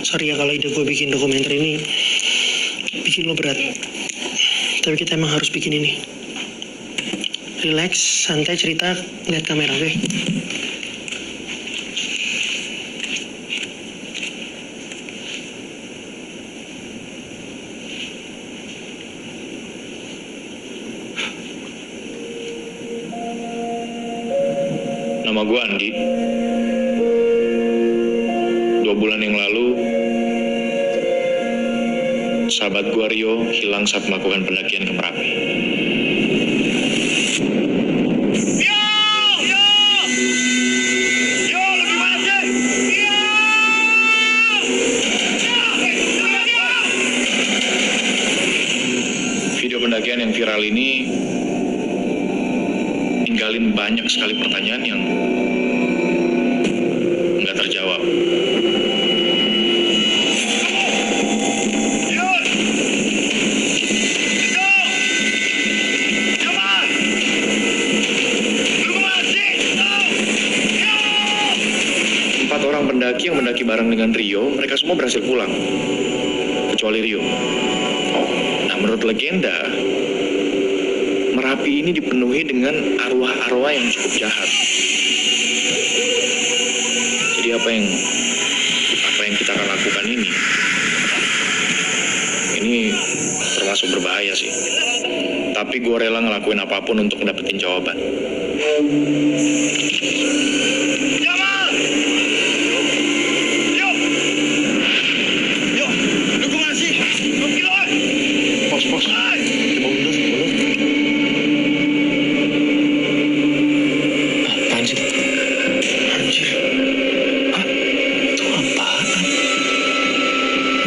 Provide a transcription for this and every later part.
Sorry ya kalau ide gue bikin dokumenter ini bikin lo berat. Tapi kita emang harus bikin ini. Relax, santai cerita, lihat kamera, oke? Nama gue Andi. 2 bulan yang lalu, sahabat gue Rio hilang saat melakukan pendakian ke Merapi. Video pendakian yang viral ini ninggalin banyak sekali pertanyaan yang nggak terjawab. Empat orang pendaki yang mendaki bareng dengan Rio, mereka semua berhasil pulang, kecuali Rio. Nah, menurut legenda, Merapi ini dipenuhi dengan arwah-arwah yang cukup jahat. Jadi apa yang kita akan lakukan ini termasuk berbahaya sih. Tapi gue rela ngelakuin apapun untuk dapetin jawaban. Pos.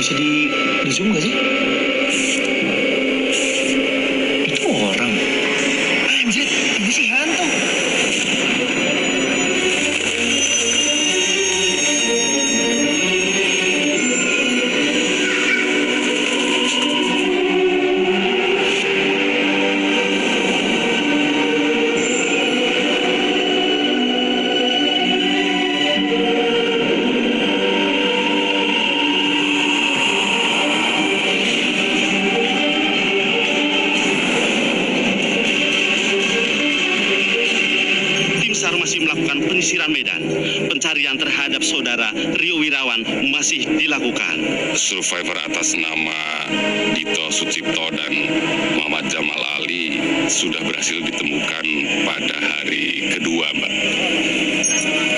Bisa di zoom gak sih? Itu orang. Anjir, ini sih hantu. SAR masih melakukan penyisiran medan. Pencarian terhadap saudara Rio Wirawan masih dilakukan. Survivor atas nama Dito Sucipto dan Muhammad Jamal Ali sudah berhasil ditemukan pada hari kedua, Mbak.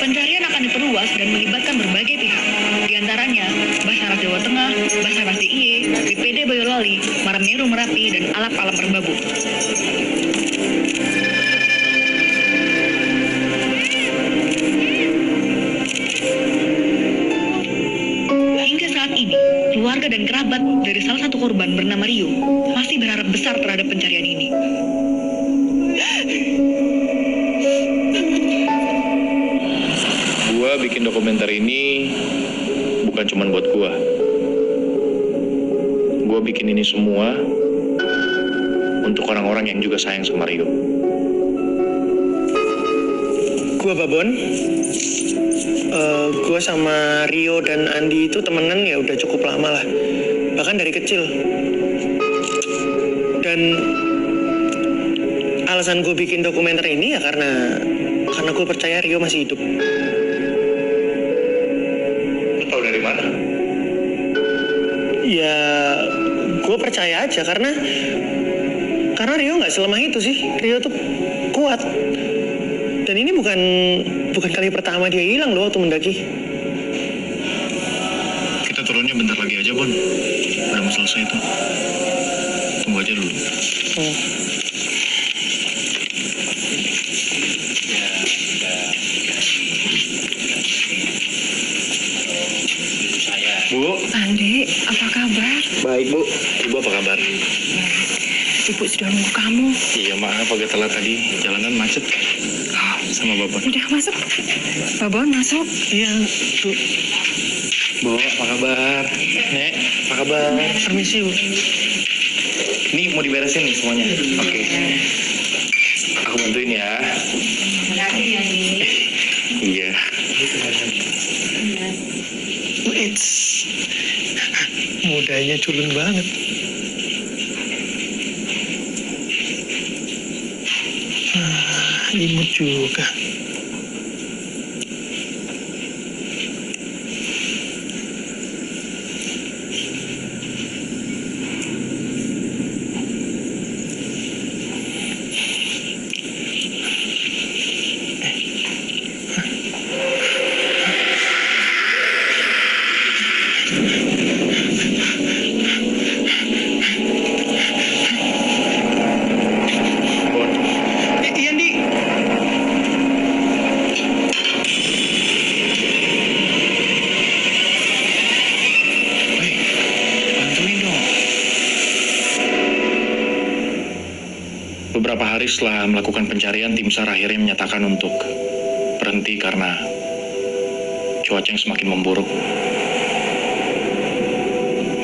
Pencarian akan diperluas dan melibatkan berbagai pihak, di antaranya Basarnas Jawa Tengah, Basarnas DIY, BPD Boyolali, Marinir Merapi, dan Alap-Alap Merbabu. Hingga saat ini, keluarga dan kerabat dari salah satu korban bernama Rio masih berharap besar terhadap pencarian ini. Gua bikin dokumenter ini bukan cuma buat gua. Gua bikin ini semua untuk orang-orang yang juga sayang sama Rio. Gua Babon. Gue sama Rio dan Andi itu temenan ya udah cukup lama lah, bahkan dari kecil. Dan alasan gue bikin dokumenter ini ya karena gue percaya Rio masih hidup. Lu tahu dari mana? Ya gue percaya aja karena Rio nggak selemah itu sih. Rio tuh kuat. Dan ini bukan kali pertama dia hilang loh waktu mendaki. Kita turunnya bentar lagi aja, Bon. Udah mau selesai tuh. Tunggu aja dulu. Bu. Andi, apa kabar? Baik, Bu. Ibu apa kabar? Ibu sudah nunggu kamu. Iya, maaf agak telat tadi. Jalanan macet. Sama Babon. Udah masuk. Babon masuk. Iya, tuh. Bu, apa kabar? Nek, apa kabar? Permisi, Bu. Ini mau diberesin nih semuanya. Oke. Aku bantuin ya. Makasih ya, Andi. Iya. It's Mudanya culun banget. Imut juga. Ian, Di. Bantuin dong. Beberapa hari setelah melakukan pencarian, tim SAR akhirnya menyatakan untuk berhenti karena cuaca yang semakin memburuk.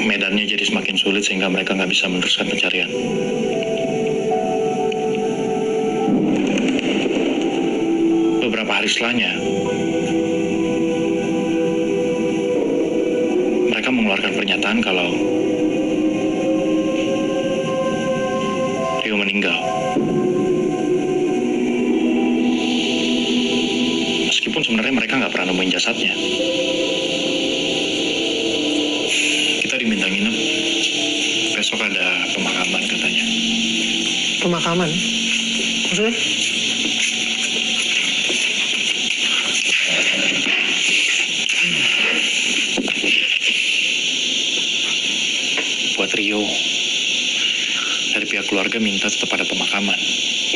Medannya jadi semakin sulit sehingga mereka nggak bisa meneruskan pencarian. Beberapa hari setelahnya, mereka mengeluarkan pernyataan kalau Rio meninggal. Meskipun sebenarnya mereka nggak pernah nemuin jasadnya. Kita diminta nginep. Besok ada pemakaman katanya. Pemakaman? Maksudnya? Buat Rio. Dari pihak keluarga minta tetap ada pemakaman.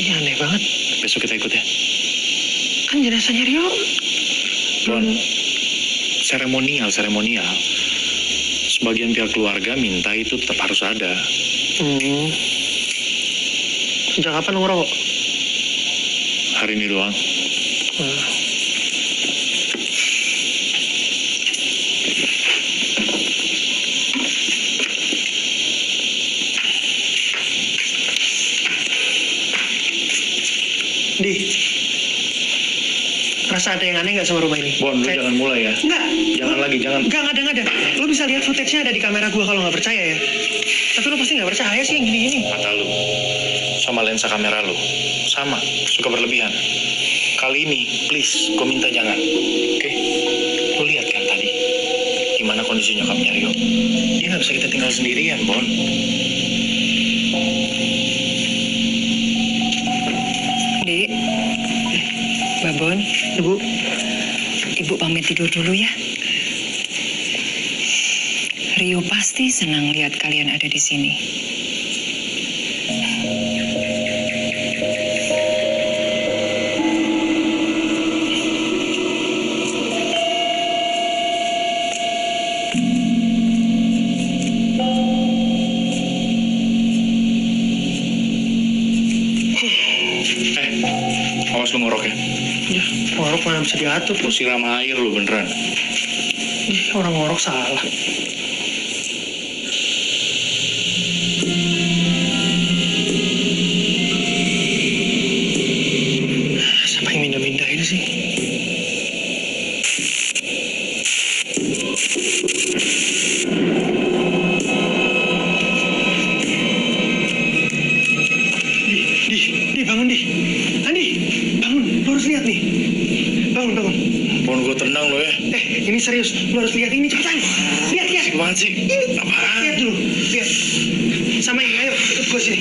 Ini aneh banget. Besok kita ikut ya. Kan jenazahnya Rio. Bon, seremonial. Sebagian pihak keluarga minta itu tetap harus ada. Sejak kapan lo ngerokok? Hari ini doang. Di, rasa ada yang aneh nggak sama rumah ini? Bon, lu jangan mulai ya. Enggak. Jangan lagi, jangan. Enggak ada. Lo bisa lihat footage-nya ada di kamera gua kalau nggak percaya ya. Tapi lo pasti nggak percaya sih yang gini-gini. Mata lu sama lensa kamera lu sama, suka berlebihan. Kali ini, please, gue minta jangan. Oke? Lu lihat kan tadi gimana kondisi nyokapnya Rio. Dia nggak bisa kita tinggal sendirian, Bon. Di, Babon, Ibu pamit tidur dulu ya. Rio pasti senang lihat kalian ada di sini. Awas lu ngorok ya. Ya, ngorok mana bisa diatur. Lu siram air lu beneran. Ih, orang ngorok salah. Siapa yang mindah-mindah ini sih? Di, bangun di. Andi, bangun. Lu harus lihat nih. Bangun. Bon, gue tenang lo ya. Ini serius. Lu harus lihat ini cepetan. Lihat. Apaan sih? Ini. Apaan? Lihat dulu. Lihat. Sama ini, ayo ikut gue sini.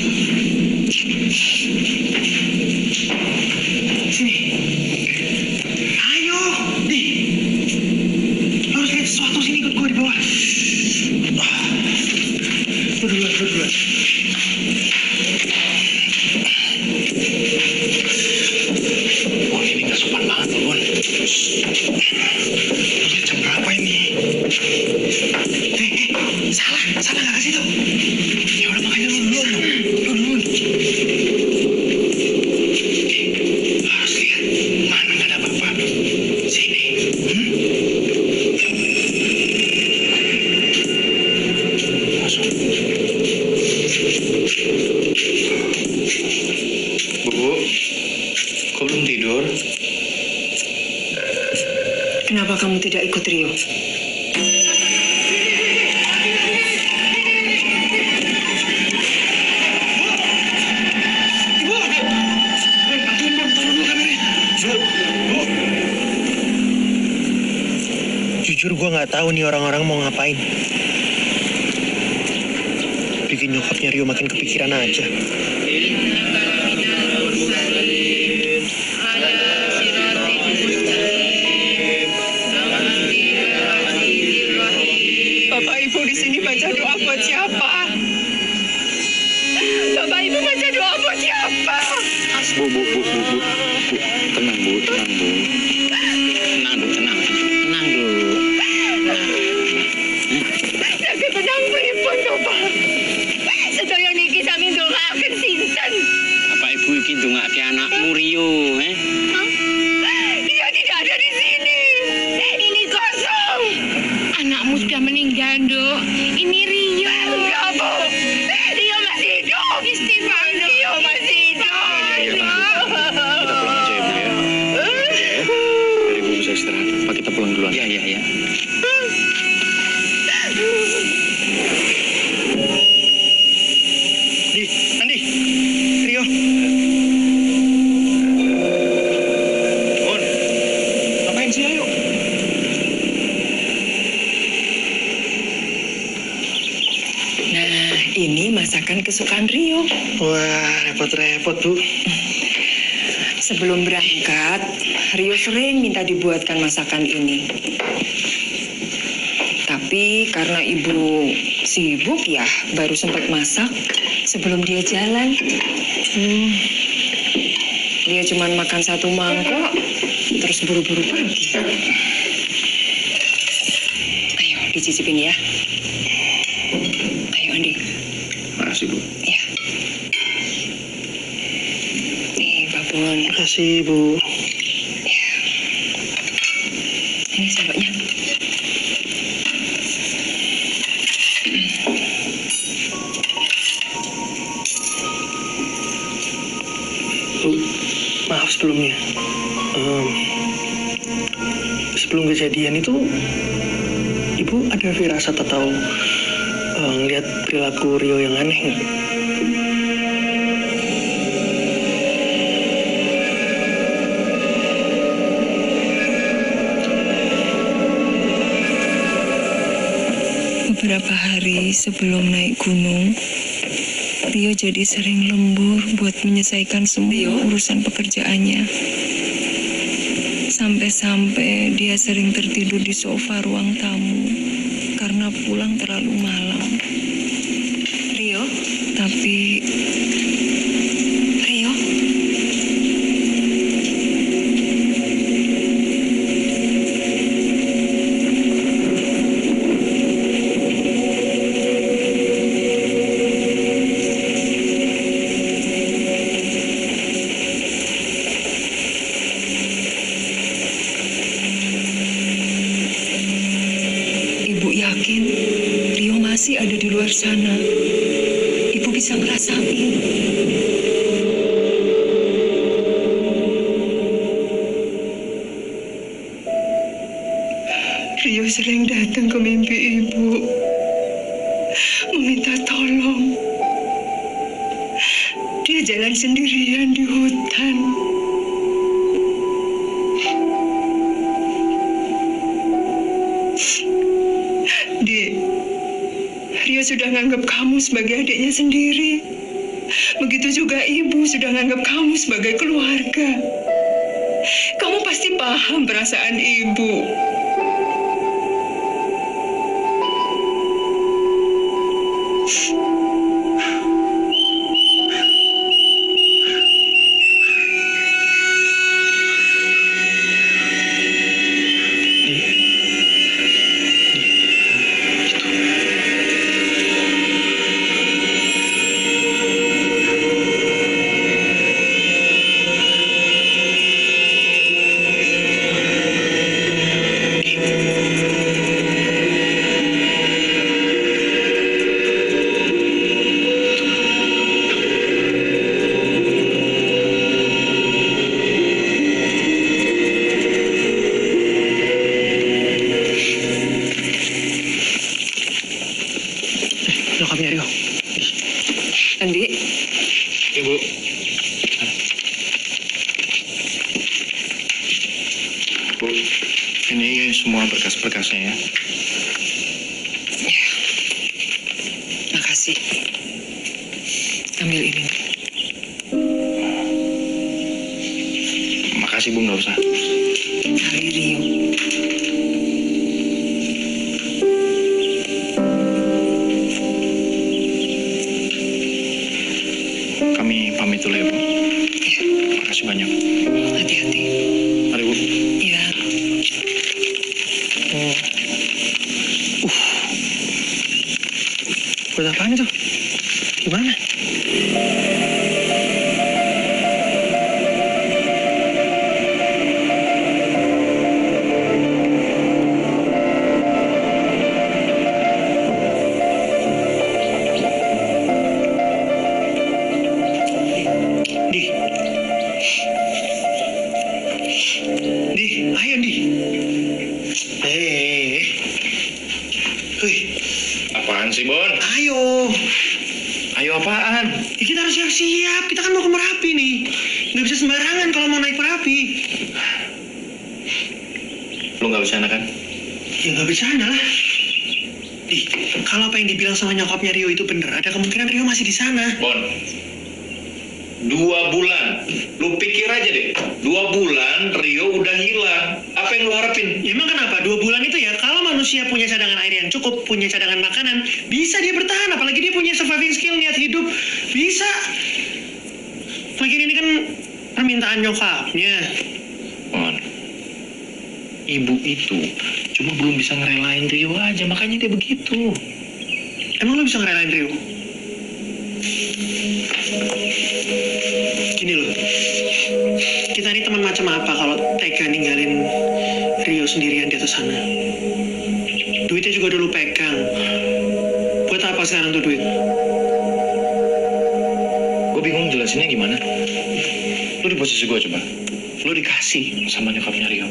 Sini. Ayo, di. Lu harus lihat sesuatu sini, ikut gue di bawah. Lu duluan. Bon, ini gak sopan banget loh, Bon. Lihat jam berapa ini? Salah nggak kasih tau. Ya udah makanya lu duluan. Harus lihat. Mana gak ada apa-apa. Sini. Masuk. Bu, kok belum tidur? Kenapa kamu tidak ikut Rio? nggak tahu nih orang-orang mau ngapain. Bikin nyokapnya Rio makin kepikiran aja. Bapak Ibu di sini baca doa buat siapa? Bapak Ibu baca doa buat siapa? Bu. Tenang, Bu. Tenang, dulu. Jaga tenang pripun Bapak. Sedaya niki sami ndongaaken sinten? Bapak Ibu iki ndongake anakmu Rio, Dia tidak ada di sini. Ini kosong. Anakmu sudah meninggal, Dok. Ini Rio. Enggak, Bu. Rio masih hidup. Istighfar, Dok. Rio masih hidup. Kita pulang aja ya, Bu ya. Biar Ibu bisa istirahat. Pak, kita pulang duluan. Iya. Andi, Rio. Bun, ngapain sih, ayo? Nah, ini masakan kesukaan Rio. Wah, repot-repot, Bu. Sebelum berangkat, Rio sering minta dibuatkan masakan ini. Tapi karena ibu sibuk ya, baru sempat masak sebelum dia jalan. Dia cuma makan 1 mangkok, terus buru-buru pergi. Ayo, dicicipin ya. Ayo, Andi. Makasih, Bu. Ya. Nih, Babon. Makasih, Bu. Ini sendoknya. Bu, maaf sebelumnya. Sebelum kejadian itu, Ibu ada firasat atau ngeliat perilaku Rio yang aneh nggak? Beberapa hari sebelum naik gunung, Rio jadi sering lembur buat menyelesaikan semua urusan pekerjaannya. Sampai-sampai dia sering tertidur di sofa ruang tamu karena pulang terlalu malam. Rio? Tapi... Rio? Ibu yakin Rio masih ada di luar sana. Ibu bisa ngerasain. Rio sering datang ke mimpi ibu, meminta tolong. Dia jalan sendirian di hutan. Rio sudah nganggap kamu sebagai adiknya sendiri. Begitu juga ibu sudah nganggap kamu sebagai keluarga. Kamu pasti paham perasaan ibu. Nyokapnya Rio. Andi, Ibu. Bu, ini semua berkas-berkasnya ya. kasih. Ambil ini. Makasih Bu, nggak usah. Dari Rio. Kami pamit dulu ya Bu. Makasih banyak. Hati-hati. Mari Bu. Iya. Buat apaan itu? Gimana? Di, ayo Di. Wih, Apaan sih Bon? ayo. Ayo apaan? Ya, kita harus siap-siap. Kita kan mau ke Merapi nih. Nggak bisa sembarangan kalau mau naik Merapi. Lu nggak bercanda kan? Ya nggak bercanda lah. Di, kalau apa yang dibilang sama nyokapnya Rio itu bener, ada kemungkinan Rio masih di sana. Bon, 2 bulan. Lu pikir aja deh, 2 bulan Rio udah hilang. Apa yang lu harapin? Ya, emang kenapa? 2 bulan itu ya, kalau manusia punya cadangan air yang cukup, punya cadangan makanan, bisa dia bertahan. Apalagi dia punya surviving skill, niat hidup. Bisa. Lagian ini kan permintaan nyokapnya. Bon, ibu itu cuma belum bisa ngerelain Rio aja, makanya dia begitu. Emang lo bisa ngerelain Rio? Gini loh, kita ini teman macam apa kalau tega ninggalin Rio sendirian di atas sana? Duitnya juga dulu pegang. Buat apa sekarang tuh duit? Gue bingung jelasinnya gimana. Lu di posisi gue coba. Lu dikasih sama nyokapnya Rio.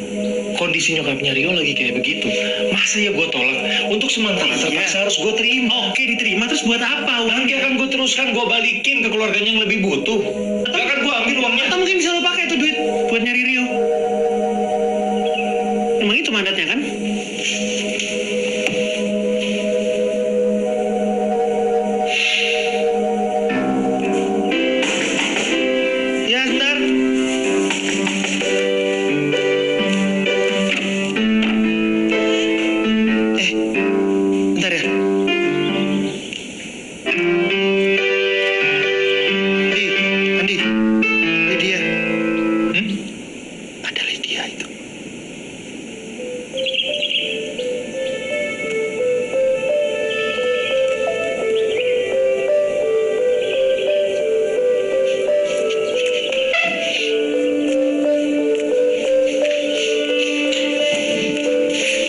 Kondisi nyokapnya Rio lagi kayak begitu. Masa ya gue tolak? Untuk sementara terpaksa harus gue terima. Oke, diterima, terus buat apa? Nanti akan gue teruskan, gue balikin ke keluarganya yang lebih butuh. Gak akan gue ambil uangnya. Atau mungkin bisa lo pakai tuh duit buat nyari Rio. Emang itu mandatnya kan? Ya, sebentar. Bentar ya. Andi, Lydia. Ada Lydia itu.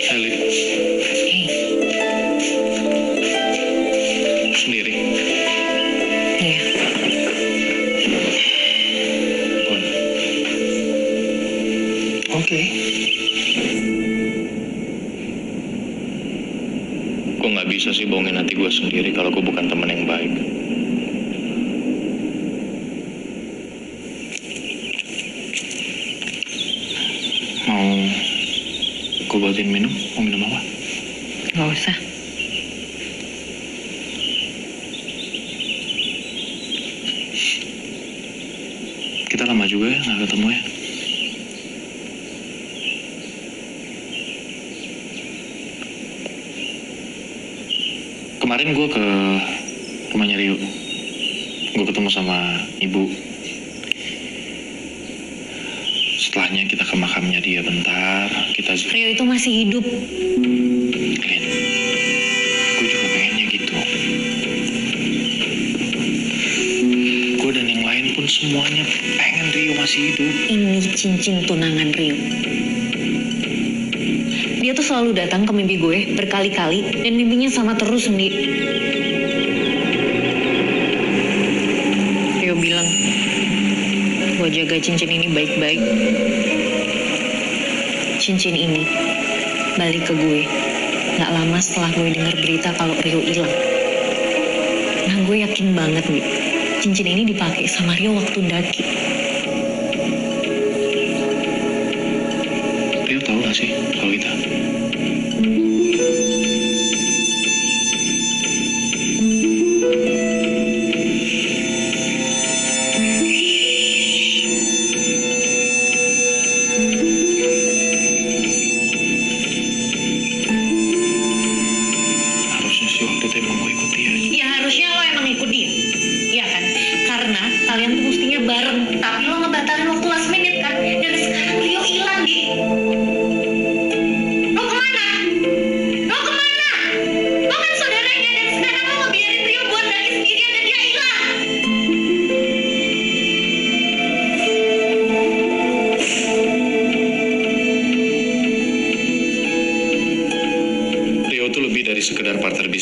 Heli, sendiri. Iya. Bon, Oke. gue nggak bisa sih bohongin hati gue sendiri kalau gue bukan teman yang baik. Mau gue buatin minum? Mau minum apa? Nggak usah. Kita lama juga ya nggak ketemu ya. Kemarin gue ke rumahnya Rio. Gue ketemu sama ibu. Setelahnya kita ke makamnya dia bentar. Kita Rio itu masih hidup. Lin, gue juga pengennya gitu. Gue dan yang lain pun semuanya pengen Rio masih hidup. Ini cincin tunangan Rio. Dia tuh selalu datang ke mimpi gue berkali-kali dan mimpinya sama terus, Ndi. Rio bilang, gue jaga cincin ini baik-baik. Cincin ini balik ke gue gak lama setelah gue dengar berita kalau Rio hilang. Nah, gue yakin banget, Ndi, cincin ini dipakai sama Rio waktu daki. Rio tahu gak sih kalau kita?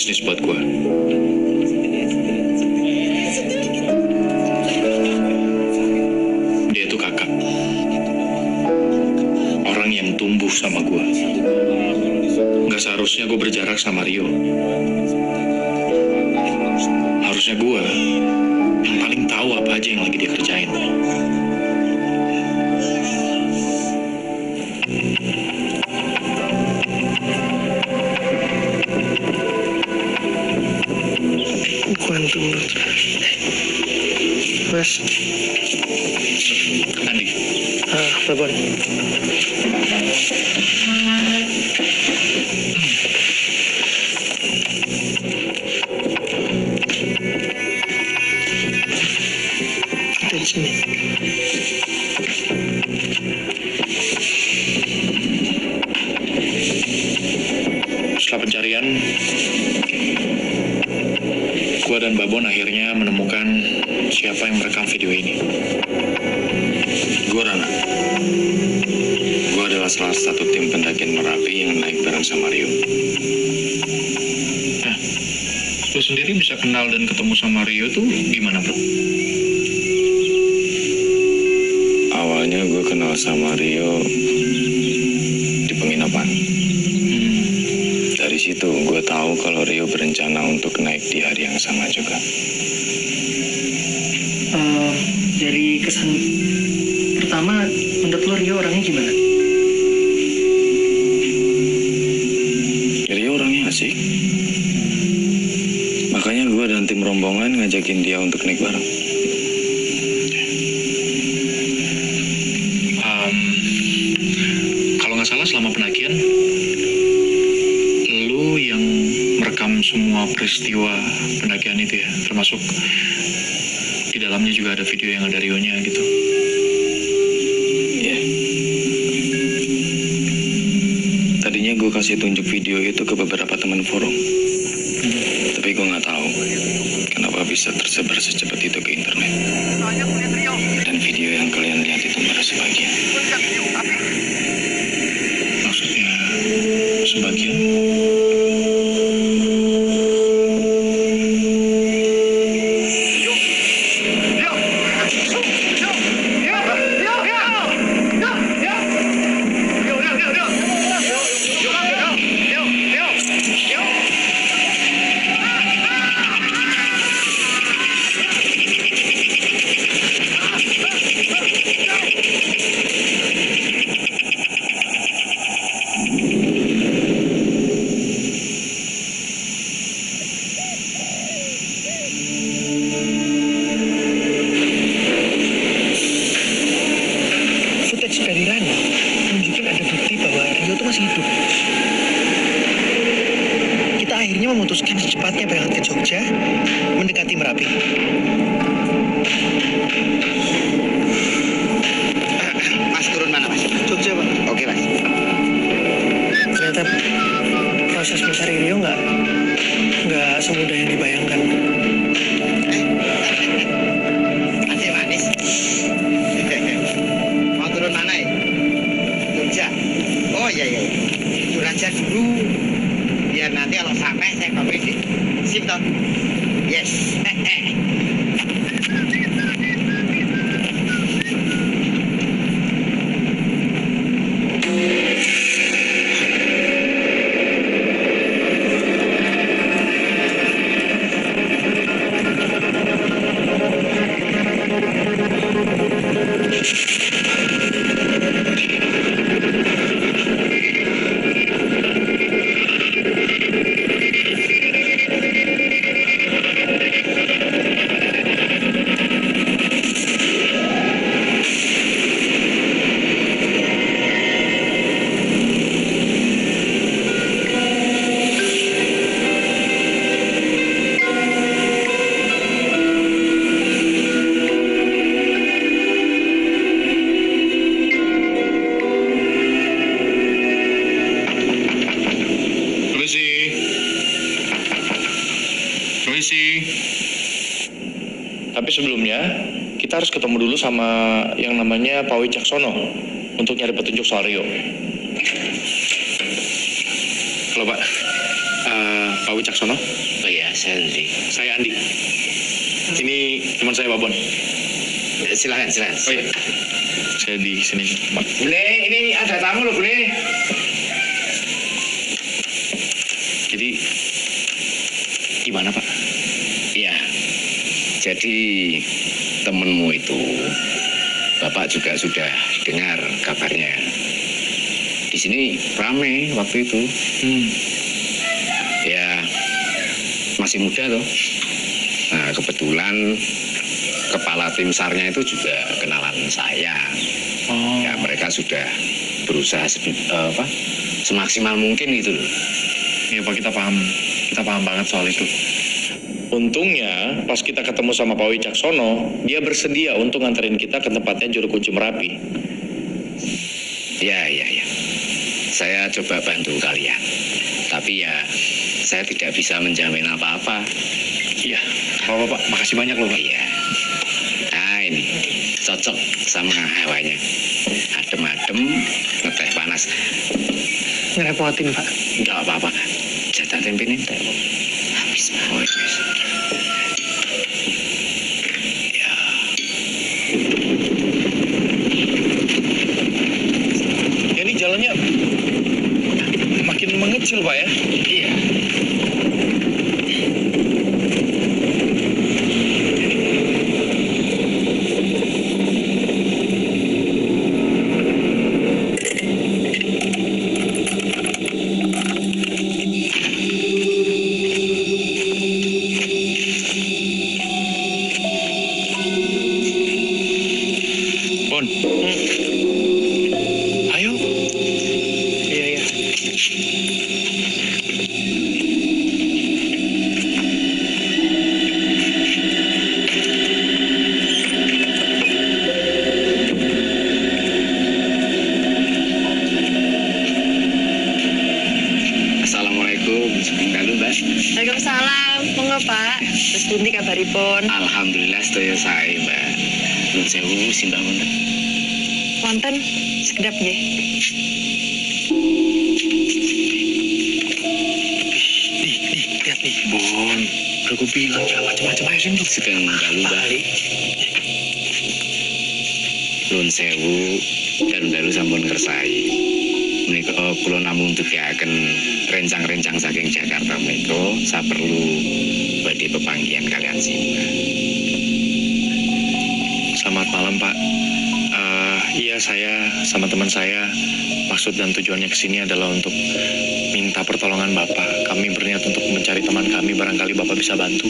bisnis buat gue. Dia tuh kakak. Orang yang tumbuh sama gue. Gak seharusnya gue berjarak sama Rio. Harusnya gue yang paling tahu apa aja yang lagi dia kerjain. Kuantum. Mas. Andi. Babon. Kita di sini. Setelah pencarian, gue dan Babon akhirnya menemukan siapa yang merekam video ini. Gue Rana. Gue adalah salah satu tim pendakian Merapi yang naik bareng sama Rio. Nah, lu sendiri bisa kenal dan ketemu sama Rio tuh gimana, bro? Awalnya gue kenal sama Rio di penginapan. Dari situ gue tahu kalau Rio berencana untuk naik di hari yang sama juga. Dari kesan pertama, menurut lo Rio orangnya gimana? Rio orangnya asik. Makanya gue dan tim rombongan ngajakin dia untuk naik bareng. Kalau nggak salah selama pendakian, lu yang merekam semua peristiwa pendakian itu ya, termasuk di dalamnya juga ada video yang ada Rio-nya gitu. Iya. Tadinya gue kasih tunjuk video itu ke beberapa teman forum. Tapi gue nggak tahu kenapa bisa tersebar secepat itu ke internet. Dan video yang kalian lihat itu baru sebagian. Maksudnya sebagian? Footage dari Rana nunjukin ada bukti bahwa Rio itu masih hidup. Kita akhirnya memutuskan secepatnya berangkat ke Jogja, mendekati Merapi. Mas turun mana, Mas? Jogja, Pak. Oke, Mas. Ternyata proses mencari Rio nggak semudah yang dibayangkan. Masih manis. Mau turun mana ya? Jogja. Oh iya. Turun aja dulu. Biar nanti kalau sampai saya kopi di sip toh. Yes. Tapi sebelumnya, kita harus ketemu dulu sama yang namanya Pak Wicaksono untuk nyari petunjuk soal Rio. Halo Pak, Pak Pak Wicaksono. Oh iya, saya Andi. Saya Andi. Ini teman saya Babon. Silakan. Oh iya. Saya di sini, Pak. Bune, ini ada tamu loh, Bune. Jadi gimana, Pak? Iya. Jadi temenmu itu, Bapak juga sudah dengar kabarnya. Di sini rame waktu itu. Ya, masih muda tuh. Nah, kebetulan kepala tim SAR-nya itu juga kenalan saya. Ya, mereka sudah berusaha semaksimal mungkin gitu loh. Iya, Pak, kita paham banget soal itu. Untungnya pas kita ketemu sama Pak Wicaksono, dia bersedia untuk nganterin kita ke tempatnya Juru Kunci Merapi. Ya. Saya coba bantu kalian. Tapi ya, saya tidak bisa menjamin apa-apa. Iya, Pak. Makasih banyak loh, Pak. Iya. Nah, ini cocok sama hawanya. Adem-adem, ngeteh panas. Ngerepotin, Pak. Enggak apa-apa. Jatah tempe ini enggak apa. Habis, Pak. Oh, habis. Ya. Ini jalannya makin mengecil, Pak ya? Iya. Bon. Ayo. Iya. Assalamualaikum. Halo, Mbak. Waalaikumsalam. Monggo, Pak. Terus pundi kabaripun? Alhamdulillah sedaya sae, Mbak. Nuwun sewu simbah wonten. Wonten sekedap nggih. Nih, lihat nih, Bon. Udah gue bilang jangan macam-macam, ayo sini. Sugeng dalu, Mbak. Nuwun sewu dalu-dalu sampun kersai. Menika kula namung tukiaken rencang-rencang saking Jakarta menika saperlu badhe pepanggihan kalian simbah. Selamat malam, Pak. Iya, saya sama teman saya maksud dan tujuannya ke sini adalah untuk minta pertolongan Bapak. Kami berniat untuk mencari teman kami, barangkali Bapak bisa bantu.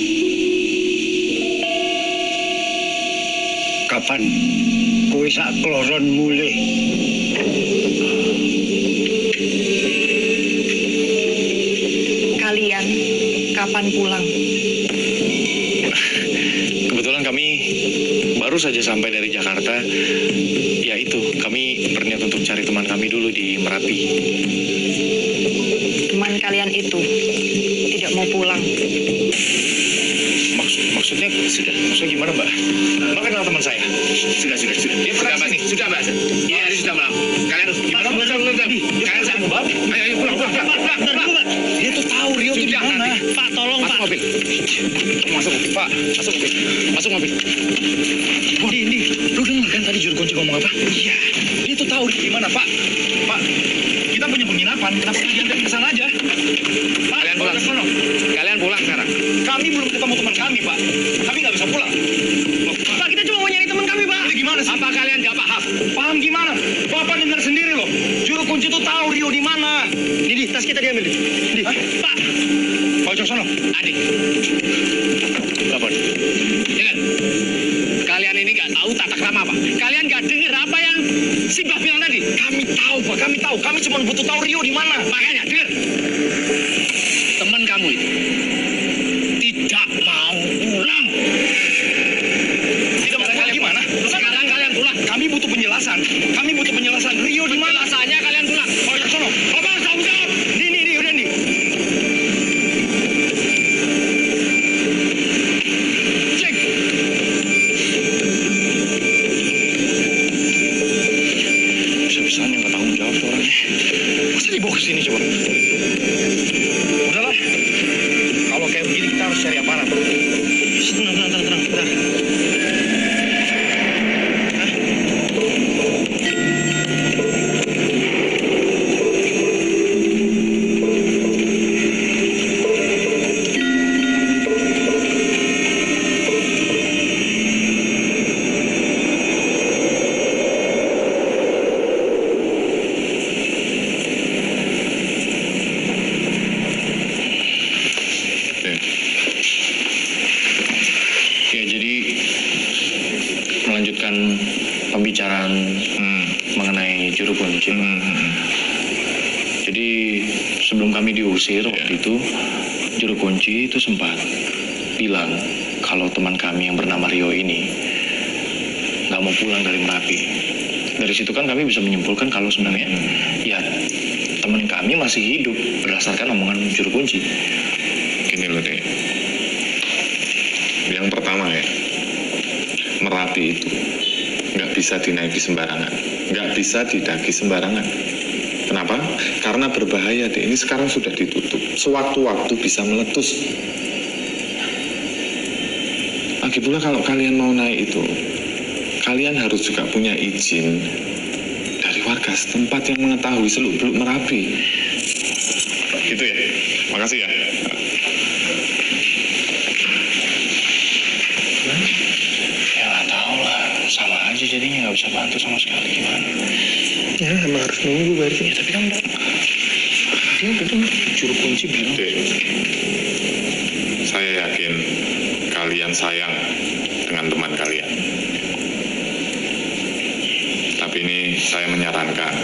Kapan kowe sak kloron mulih? Kalian kapan pulang? Kebetulan kami baru saja sampai dari Jakarta. Ya itu, kami berniat untuk cari teman kami dulu di Merapi. Teman kalian itu tidak mau pulang. Maksudnya gimana, Mbak? Mbak kenal teman saya? Sudah. Dia pernah sini. Sudah, Mbak. Ini hari sudah malam. Kalian harus gimana? Kalian saya Mbak. Ayo pulang. Dia tuh tahu Rio di mana. Pak, tolong, Pak. Mobil. Masuk, Pak. Masuk mobil. Di, lu dengar kan tadi Juru Kunci ngomong apa? Iya, dia tuh tahu di mana, Pak. Pak, kita punya penginapan, kenapa nggak diantar ke sana aja? Pak, Kalian pulang. Kalian pulang sekarang. Kami belum ketemu teman kami, Pak. Kami nggak bisa pulang. Loh, Pak, kita cuma mau nyari teman kami, Pak. Ini gimana sih? Apa kalian tidak paham? Paham gimana? Bapak dengar sendiri loh. Juru Kunci tuh tahu Rio di mana. Di tas kita diambil, Di. Pak. Pak Wicaksono. Adik, Bapak. dengar. Kalian ini nggak tahu tata krama apa? Kalian nggak dengar apa yang Simbah bilang tadi? Kami tahu, Pak. Kami tahu. Kami cuma butuh tahu Rio di mana. Makanya dengar. Teman kamu itu tidak mau pulang. Tidak mau pulang gimana? Sekarang kalian pulang. Kami butuh penjelasan. Kami butuh penjelasan. Rio di mana? Penjelasannya kalian pulang. Pak Wicaksono. Apa tanggung jawab? Di, udah nih. Cek. Bisa-bisanya nggak tanggung jawab tuh orangnya. Masa dibawa ke sini coba? Udahlah. cari aparat. Tenang, bentar. Ya, jadi melanjutkan pembicaraan mengenai juru kunci. Jadi sebelum kami diusir waktu itu, juru kunci itu sempat bilang kalau teman kami yang bernama Rio ini nggak mau pulang dari Merapi. Dari situ kan kami bisa menyimpulkan kalau sebenarnya ya teman kami masih hidup berdasarkan omongan juru kunci. Gini loh deh, yang pertama ya, Merapi itu nggak bisa dinaiki sembarangan, nggak bisa didaki sembarangan. Kenapa? Karena berbahaya deh. Ini sekarang sudah ditutup, sewaktu-waktu bisa meletus. Lagi pula kalau kalian mau naik itu, kalian harus juga punya izin dari warga setempat yang mengetahui seluk-beluk Merapi. Gitu ya. Makasih ya. Ya nggak tahu lah, sama aja jadinya nggak bisa bantu sama sekali gimana. Ya emang harus nunggu berarti. Ya tapi kan dia udah juru kunci bilang. Dek, saya yakin kalian sayang dengan teman kalian. Tapi ini saya menyarankan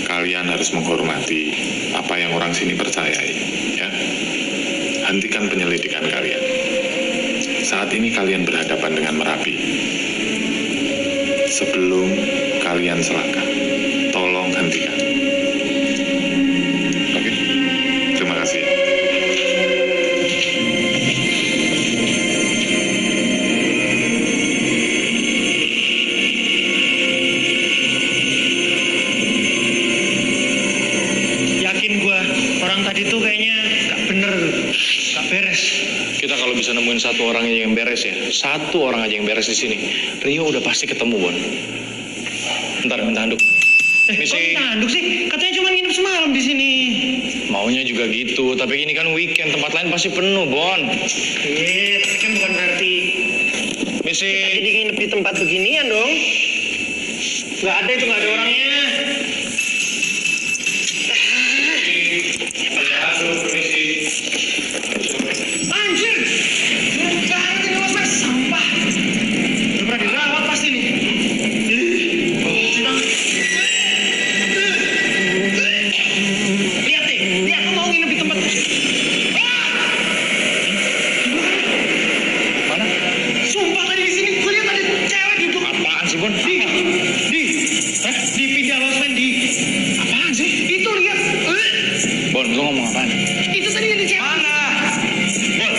kalian harus menghormati apa yang orang sini percayai, ya. Hentikan penyelidikan kalian. Saat ini kalian berhadapan dengan Merapi. Sebelum kalian selangkah, tolong hentikan. Oke? Terima kasih. Yakin gua, orang tadi tuh kayaknya nggak bener, nggak beres. Kita kalau bisa nemuin satu orang aja yang beres ya, satu orang aja yang beres di sini, Rio udah pasti ketemu, Bon. Ntar minta handuk. Kok Misi, minta handuk sih? Katanya cuma nginep semalam di sini. maunya juga gitu, tapi ini kan weekend, tempat lain pasti penuh, Bon. Iya, tapi kan bukan berarti Misi, jadi nginep di tempat beginian dong. Nggak ada itu, nggak ada orangnya. Anjir! Jangan ini mas, sampah. Udah pernah dirawat pasti nih. Lihat deh, lihat lu mau nginep di tempat. mana? Sumpah tadi di sini, gue lihat ada cewek duduk. Apaan sih, Bon? Di pindah losmen di. Apaan sih? Itu lihat. Bon, lu ngomong apaan? Itu tadi ada cewek. Mana? Bon,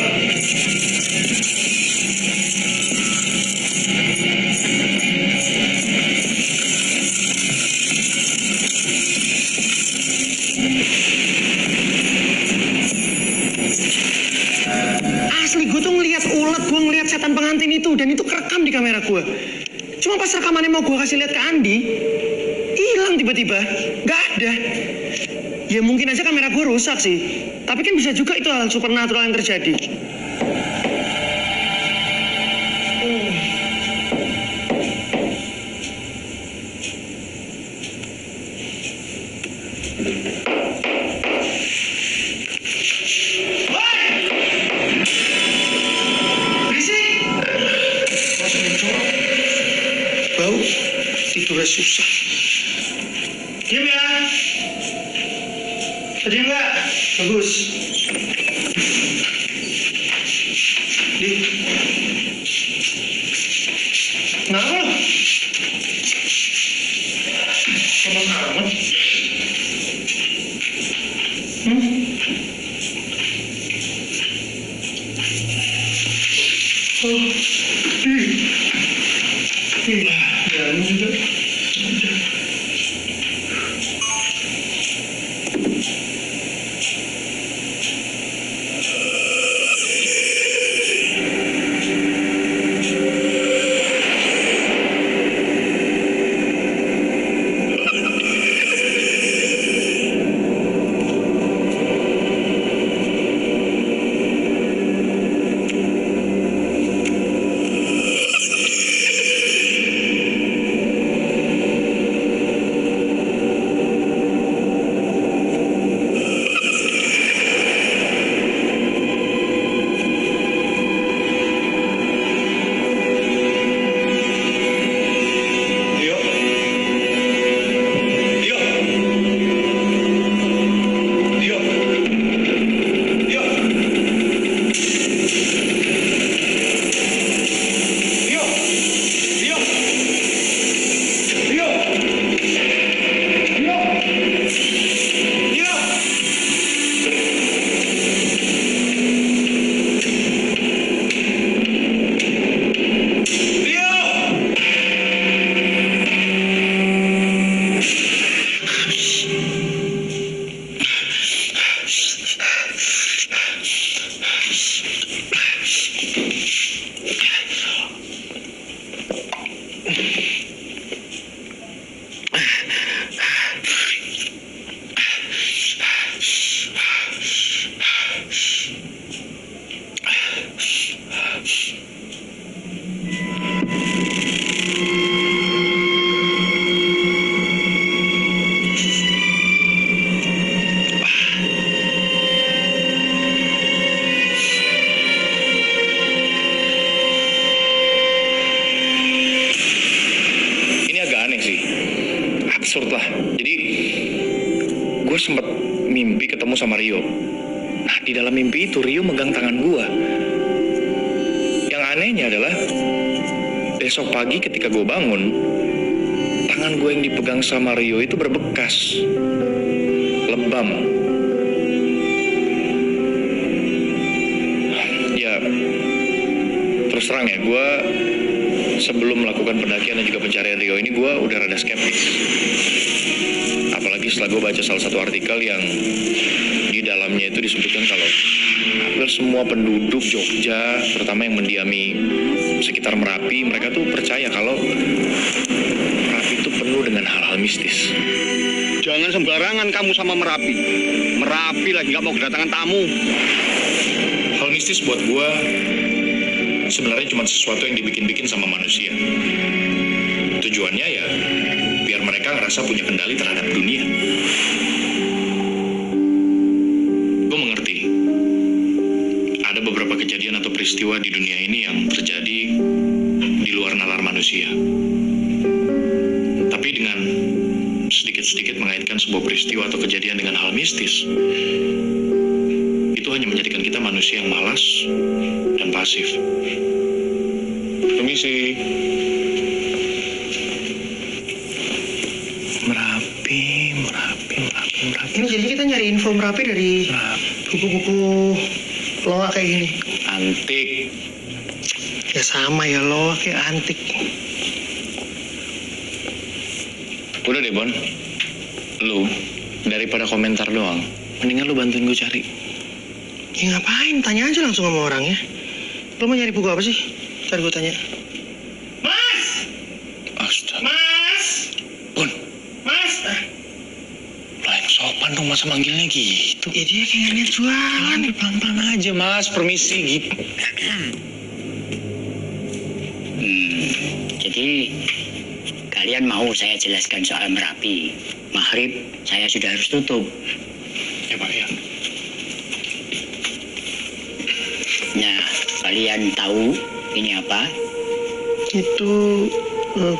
Asli gue tuh ngeliat ulat, gue ngeliat setan pengantin itu, dan itu kerekam di kamera gue. Cuma pas rekamannya mau gue kasih lihat ke Andi, hilang tiba-tiba, nggak ada. Ya mungkin aja kamera gue rusak sih, tapi kan bisa juga itu hal supernatural yang terjadi. Berisik! Masuk muncul. Bau, tidurnya susah. Diam ya. Tadi enggak? Bagus. Di. Kenapa lo? Lemas amat. Oh. Ya, ini juga. Absurd lah. Jadi gue sempat mimpi ketemu sama Rio. Nah, di dalam mimpi itu Rio megang tangan gue. Yang anehnya adalah besok pagi ketika gue bangun, tangan gue yang dipegang sama Rio itu berbekas, lebam. Ya, terus terang ya, gue sebelum melakukan pendakian dan juga pencarian Rio ini, gue udah rada skeptis. Apalagi setelah gue baca salah satu artikel yang di dalamnya itu disebutkan kalau hampir semua penduduk Jogja, terutama yang mendiami sekitar Merapi, mereka tuh percaya kalau Merapi itu penuh dengan hal-hal mistis. Jangan sembarangan kamu sama Merapi. Merapi lagi nggak mau kedatangan tamu. Hal mistis buat gue sebenarnya cuma sesuatu yang dibikin-bikin sama manusia. Tujuannya ya biar mereka ngerasa punya kendali terhadap dunia. Gue mengerti ada beberapa kejadian atau peristiwa di dunia ini yang terjadi di luar nalar manusia. Tapi dengan sedikit-sedikit mengaitkan sebuah peristiwa atau kejadian dengan hal mistis, itu hanya menjadikan kita manusia yang malas dan pasif. Permisi. Merapi. Ini jadi kita nyari info Merapi dari buku-buku loak kayak gini. Antik. Ya sama ya, loak kayak antik. Udah deh, Bon. Lu, daripada komentar doang, mendingan lu bantuin gue cari. Ya ngapain? Tanya aja langsung sama orangnya. Lo mau nyari buku apa sih? Ntar gue tanya. Mas! Astaga. Mas! Bon, Mas! lo yang sopan dong masa manggilnya gitu. Ya dia kayak niat jualan. Pelan-pelan aja, Mas. Permisi gitu. Jadi kalian mau saya jelaskan soal Merapi. Maghrib saya sudah harus tutup. Ya, Pak, ya. Nah, kalian tahu ini apa? Itu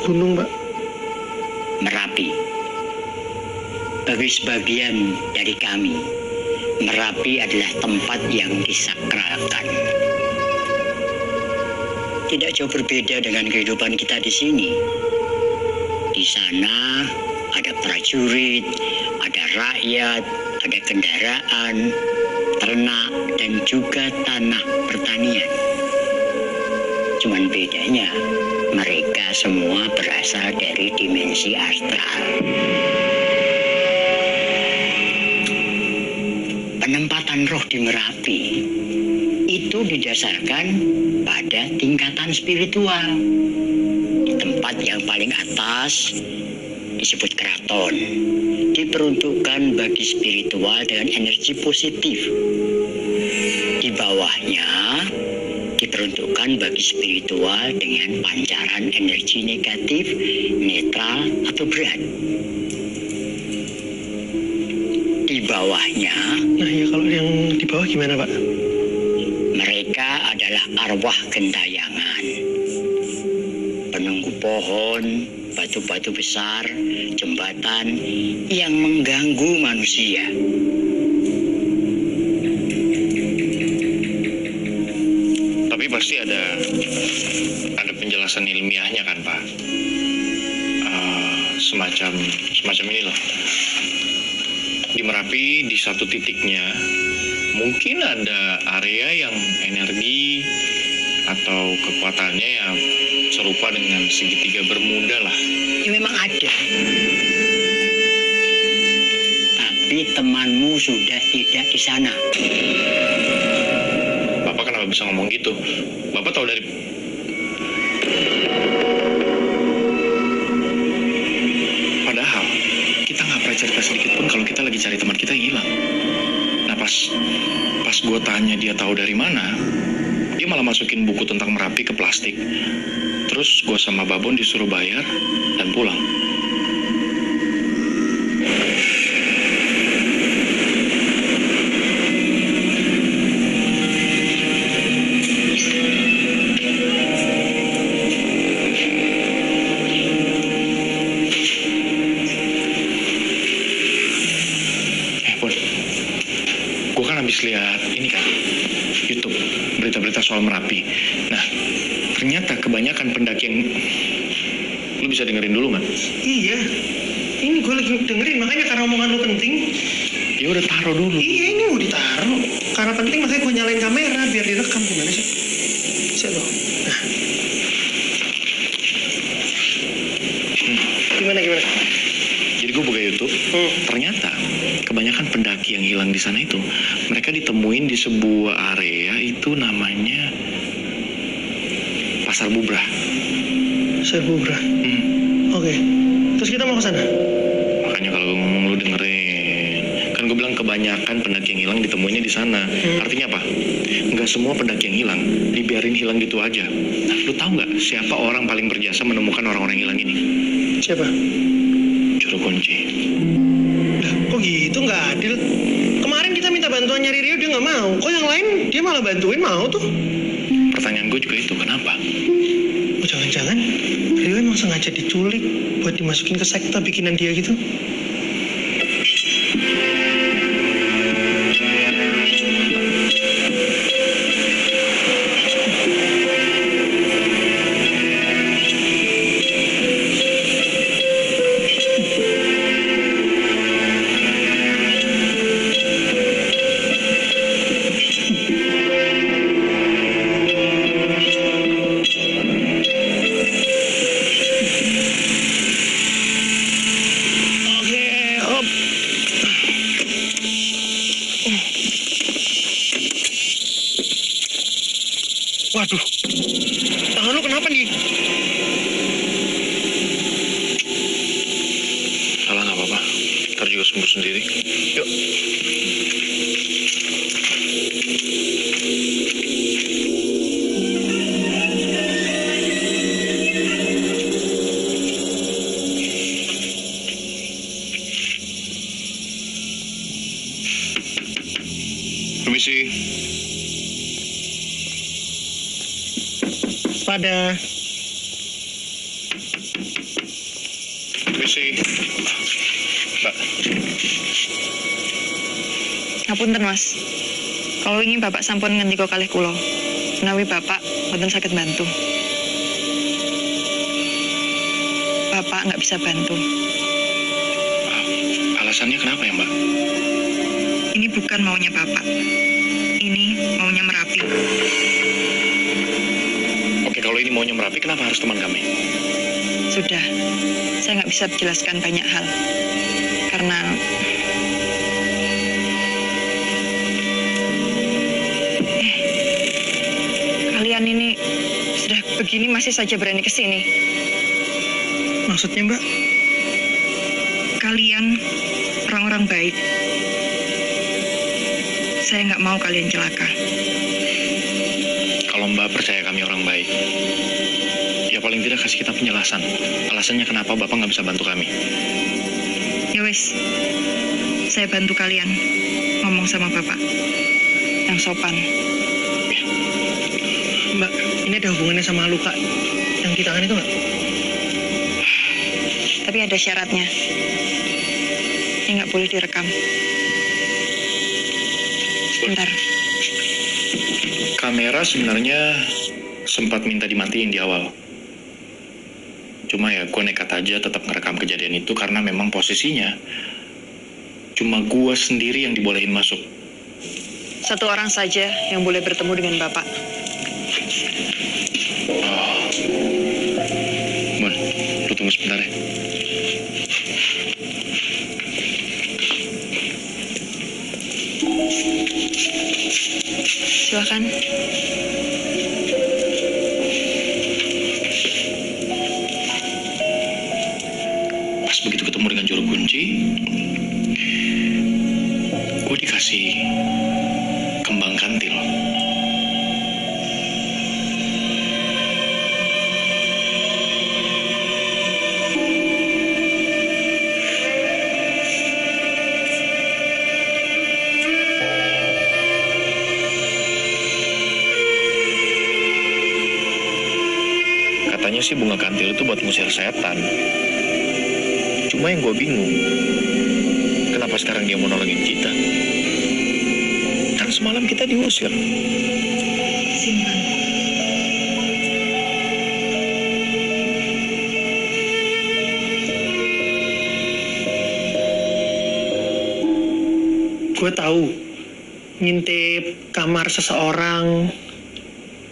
gunung, Mbak. Merapi. Bagi sebagian dari kami, Merapi adalah tempat yang disakralkan. Tidak jauh berbeda dengan kehidupan kita di sini. Di sana ada prajurit, ada rakyat, ada kendaraan, ternak, dan juga tanah pertanian. Cuman bedanya, mereka semua berasal dari dimensi astral. Penempatan roh di Merapi itu didasarkan pada tingkatan spiritual. Di tempat yang paling atas disebut keraton, diperuntukkan bagi spiritual dengan energi positif. Di bawahnya diperuntukkan bagi spiritual dengan pancaran energi negatif, netral, atau berat. Di bawahnya, Nah ya kalau yang di bawah gimana, Pak? mereka adalah arwah gentayangan, penunggu pohon, batu-batu besar, jembatan yang mengganggu manusia. Tapi pasti ada penjelasan ilmiahnya kan, Pak? Semacam ini loh. Di Merapi di satu titiknya mungkin ada area yang energi atau kekuatannya yang serupa dengan segitiga Bermuda lah. Ya memang ada. Tapi temanmu sudah tidak di sana. Bapak bisa ngomong gitu. Bapak tahu dari... Padahal kita nggak pernah cerita sedikit pun kalau kita lagi cari teman kita yang hilang. Nah pas gue tanya dia tahu dari mana, dia malah masukin buku tentang Merapi ke plastik. Terus gue sama Babon disuruh bayar dan pulang. Gue kan habis lihat ini kan YouTube berita-berita soal Merapi. Nah, ternyata kebanyakan pendaki yang... Lu bisa dengerin dulu nggak? Iya, ini gue lagi dengerin, makanya karena omongan lu penting. Ya udah taruh dulu. Iya, ini mau ditaruh. Karena penting makanya gue nyalain kamera biar direkam. Gimana sih? Bisa dong. Nah. Gimana? Jadi gue buka YouTube, ternyata kebanyakan pendaki yang hilang di sana itu mereka ditemuin di sebuah area itu namanya Pasar Bubrah. Pasar Bubrah. Oke. Terus kita mau ke sana? Makanya kalau gue ngomong lu dengerin. Kan gue bilang kebanyakan pendaki yang hilang ditemuinnya di sana. Artinya apa? Nggak semua pendaki yang hilang dibiarin hilang gitu aja. Nah, lu tahu nggak siapa orang paling berjasa menemukan orang-orang hilang ini? Siapa? Juru kunci. Lah, kok gitu, nggak adil? Kemarin kita minta bantuan nyari Rio, dia nggak mau. Kok yang lain dia malah bantuin, mau tuh? Pertanyaan gue juga itu, kenapa? Oh, jangan-jangan Rio emang sengaja diculik buat dimasukin ke sekte bikinan dia gitu? Waduh, tangan lu kenapa nih? Salah nggak apa-apa, ntar juga sembuh sendiri. Yuk. Permisi. Pada Permisi. Mbak. Ngapunten Mas, kalau ini Bapak sampun ngendika kalih kula, menawi Bapak mboten saged bantu. Bapak nggak bisa bantu. Alasannya kenapa ya Mbak? Ini bukan maunya Bapak, ini maunya Merapi. Oke, kalau ini maunya Merapi, kenapa harus teman kami? Sudah, saya nggak bisa menjelaskan banyak hal. Karena kalian ini sudah begini masih saja berani ke sini. maksudnya Mbak? Kalian orang-orang baik. Saya nggak mau kalian celaka. Kalau Mbak percaya kami orang baik, ya paling tidak kasih kita penjelasan. Alasannya kenapa Bapak nggak bisa bantu kami. Ya wis, saya bantu kalian ngomong sama Bapak yang sopan. Mbak, ini ada hubungannya sama luka yang di tangan itu nggak? Tapi ada syaratnya. Ini nggak boleh direkam. Sebentar. Kamera sebenarnya sempat minta dimatiin di awal. Cuma ya gue nekat aja tetap ngerekam kejadian itu karena memang posisinya cuma gue sendiri yang dibolehin masuk. Satu orang saja yang boleh bertemu dengan Bapak. Mon, lu tunggu sebentar ya. Silakan. Pas begitu ketemu dengan juru kunci, gue dikasih kembang kantil. Katanya sih bunga kantil itu buat ngusir setan. Cuma yang gue bingung, kenapa sekarang dia mau nolongin kita? Kan semalam kita diusir. Simpan. Gue tahu ngintip kamar seseorang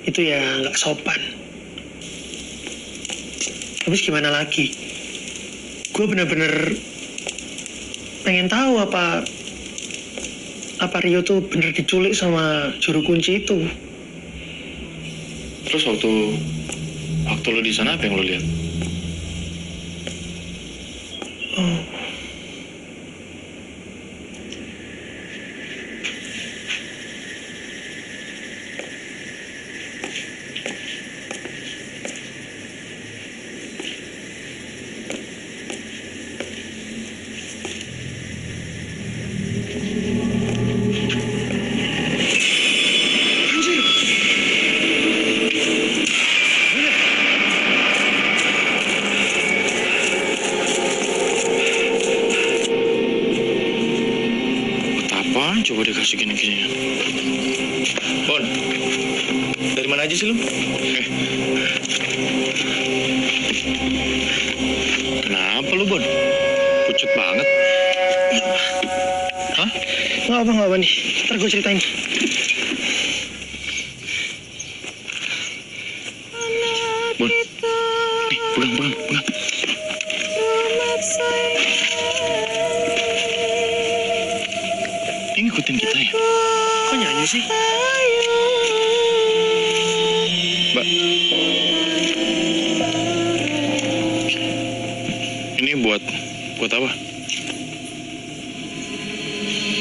itu ya nggak sopan. Habis gimana lagi? Gue bener-bener pengen tahu apa Rio tuh bener diculik sama juru kunci itu. Terus waktu lo di sana apa yang lo lihat? Oh. Coba dikasih gini-ginian. Bon, dari mana aja sih lu? Kenapa lu, Bon? Pucet banget. Hah? Nggak apa nih. Ntar gue ceritain. Bon, nih, pegang. Ini ngikutin kita ya? Kok nyanyi sih? Mbak, ini buat apa?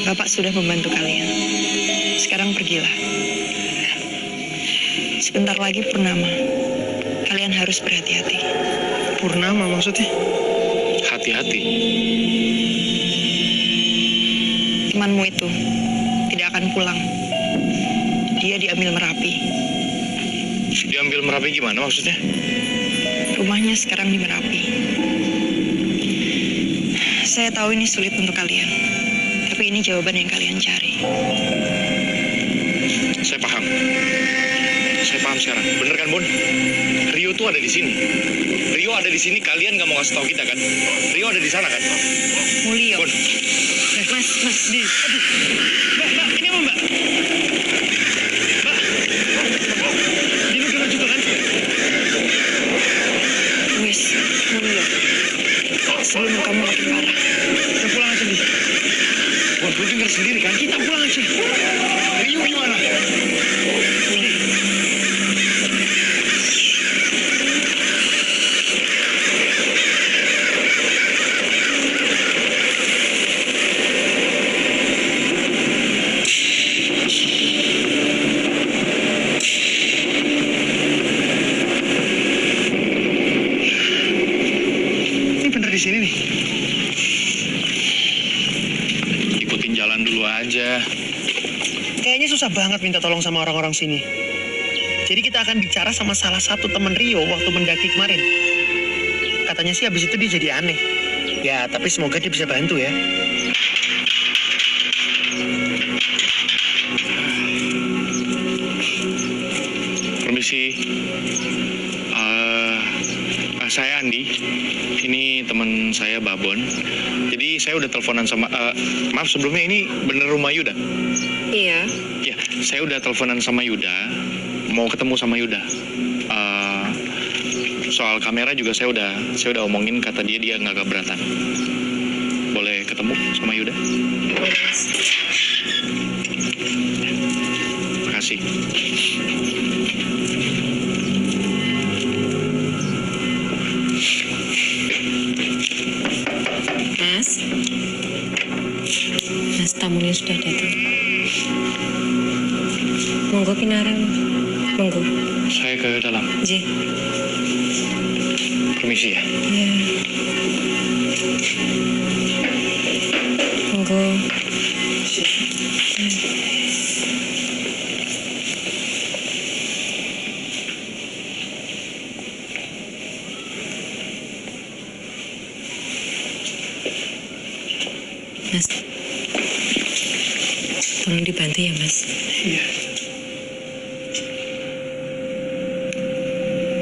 Bapak sudah membantu kalian. Sekarang pergilah. Sebentar lagi purnama. Kalian harus berhati-hati. Purnama maksudnya? Hati-hati. Temanmu itu tidak akan pulang. Dia diambil Merapi. Diambil Merapi gimana maksudnya? Rumahnya sekarang di Merapi. Saya tahu ini sulit untuk kalian, tapi ini jawaban yang kalian cari. Saya paham sekarang. Bener kan, Bon? Rio tuh ada di sini. Rio ada di sini. Kalian nggak mau ngasih tahu kita kan? Rio ada di sana kan? Mulio. Bon. Mas. Aduh. Mbak, ini apa, Mbak? Mbak. Dino juga kan? Wis, Mulio. Sebelum kamu makin parah. Kita pulang aja, Di. Bon, lu denger sendiri kan? Kita pulang aja. Rio gimana? Di sini nih. Ikutin jalan dulu aja. Kayaknya susah banget minta tolong sama orang-orang sini. Jadi kita akan bicara sama salah satu teman Rio waktu mendaki kemarin. Katanya sih habis itu dia jadi aneh. Ya, tapi semoga dia bisa bantu ya. Permisi. Saya Andi. Ini teman saya Babon. Jadi saya udah teleponan sama maaf sebelumnya, ini bener rumah Yuda? Iya. Ya, saya udah teleponan sama Yuda. Mau ketemu sama Yuda. Soal kamera juga saya udah omongin, kata dia nggak keberatan. Boleh ketemu sama Yuda? kasih. Mas, tamunya sudah datang. Monggo pinarang. Monggo. Saya ke dalam. Ji. Permisi ya. Iya. Monggo. Mas, tolong dibantu ya, Mas. Iya.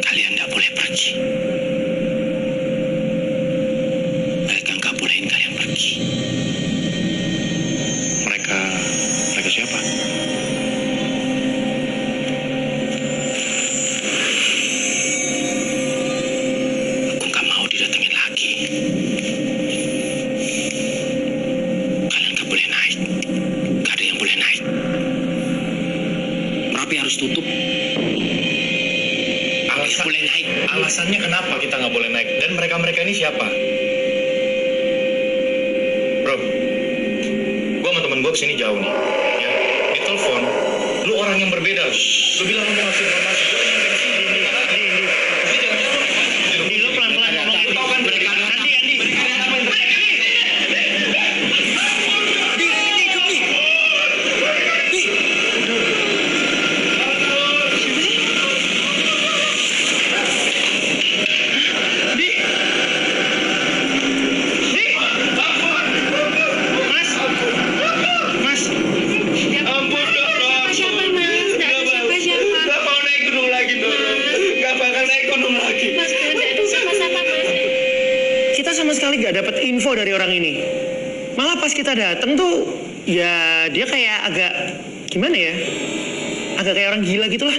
Kalian nggak boleh pergi. Mereka nggak bolehin kalian pergi. Mereka siapa? Aku nggak mau didatengin lagi. Kalian nggak boleh naik. Nggak ada yang boleh naik. Merapi harus tutup. Alasan Boleh naik. Alasannya kenapa kita nggak boleh naik? Dan mereka ini siapa? Bro, gua sama temen gua kesini jauh nih. Ya, di telepon, lu orang yang berbeda. Lu bilang lu mau ngasih informasi. Gua nyampe ke sini. Jadi jangan. Di lo pelan-pelan ngomong itu kan mereka Andi. Mas. Ampun dong. Siapa, Mas? Nggak ada siapa-siapa. Gak mau naik gunung lagi dong. Gak bakal naik gunung lagi. Mas, nggak ada siapa-siapa, Mas. Kita sama sekali gak dapat info dari orang ini. Malah pas kita datang tuh, ya dia kayak agak gimana ya? Agak kayak orang gila gitu lah.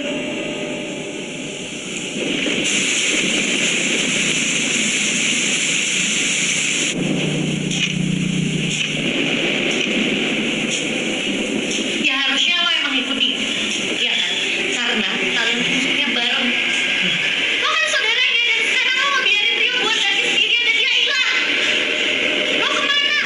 Ya harusnya lo emang ikuti. Ya kan? Karena kalian musuhnya bareng. Lo kan saudaranya dan sekarang lo mau biarin Rio buat lagi sendirian dan dia hilang. Lo kemana?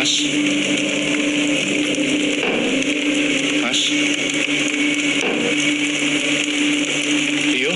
Mas. Mas. Rio.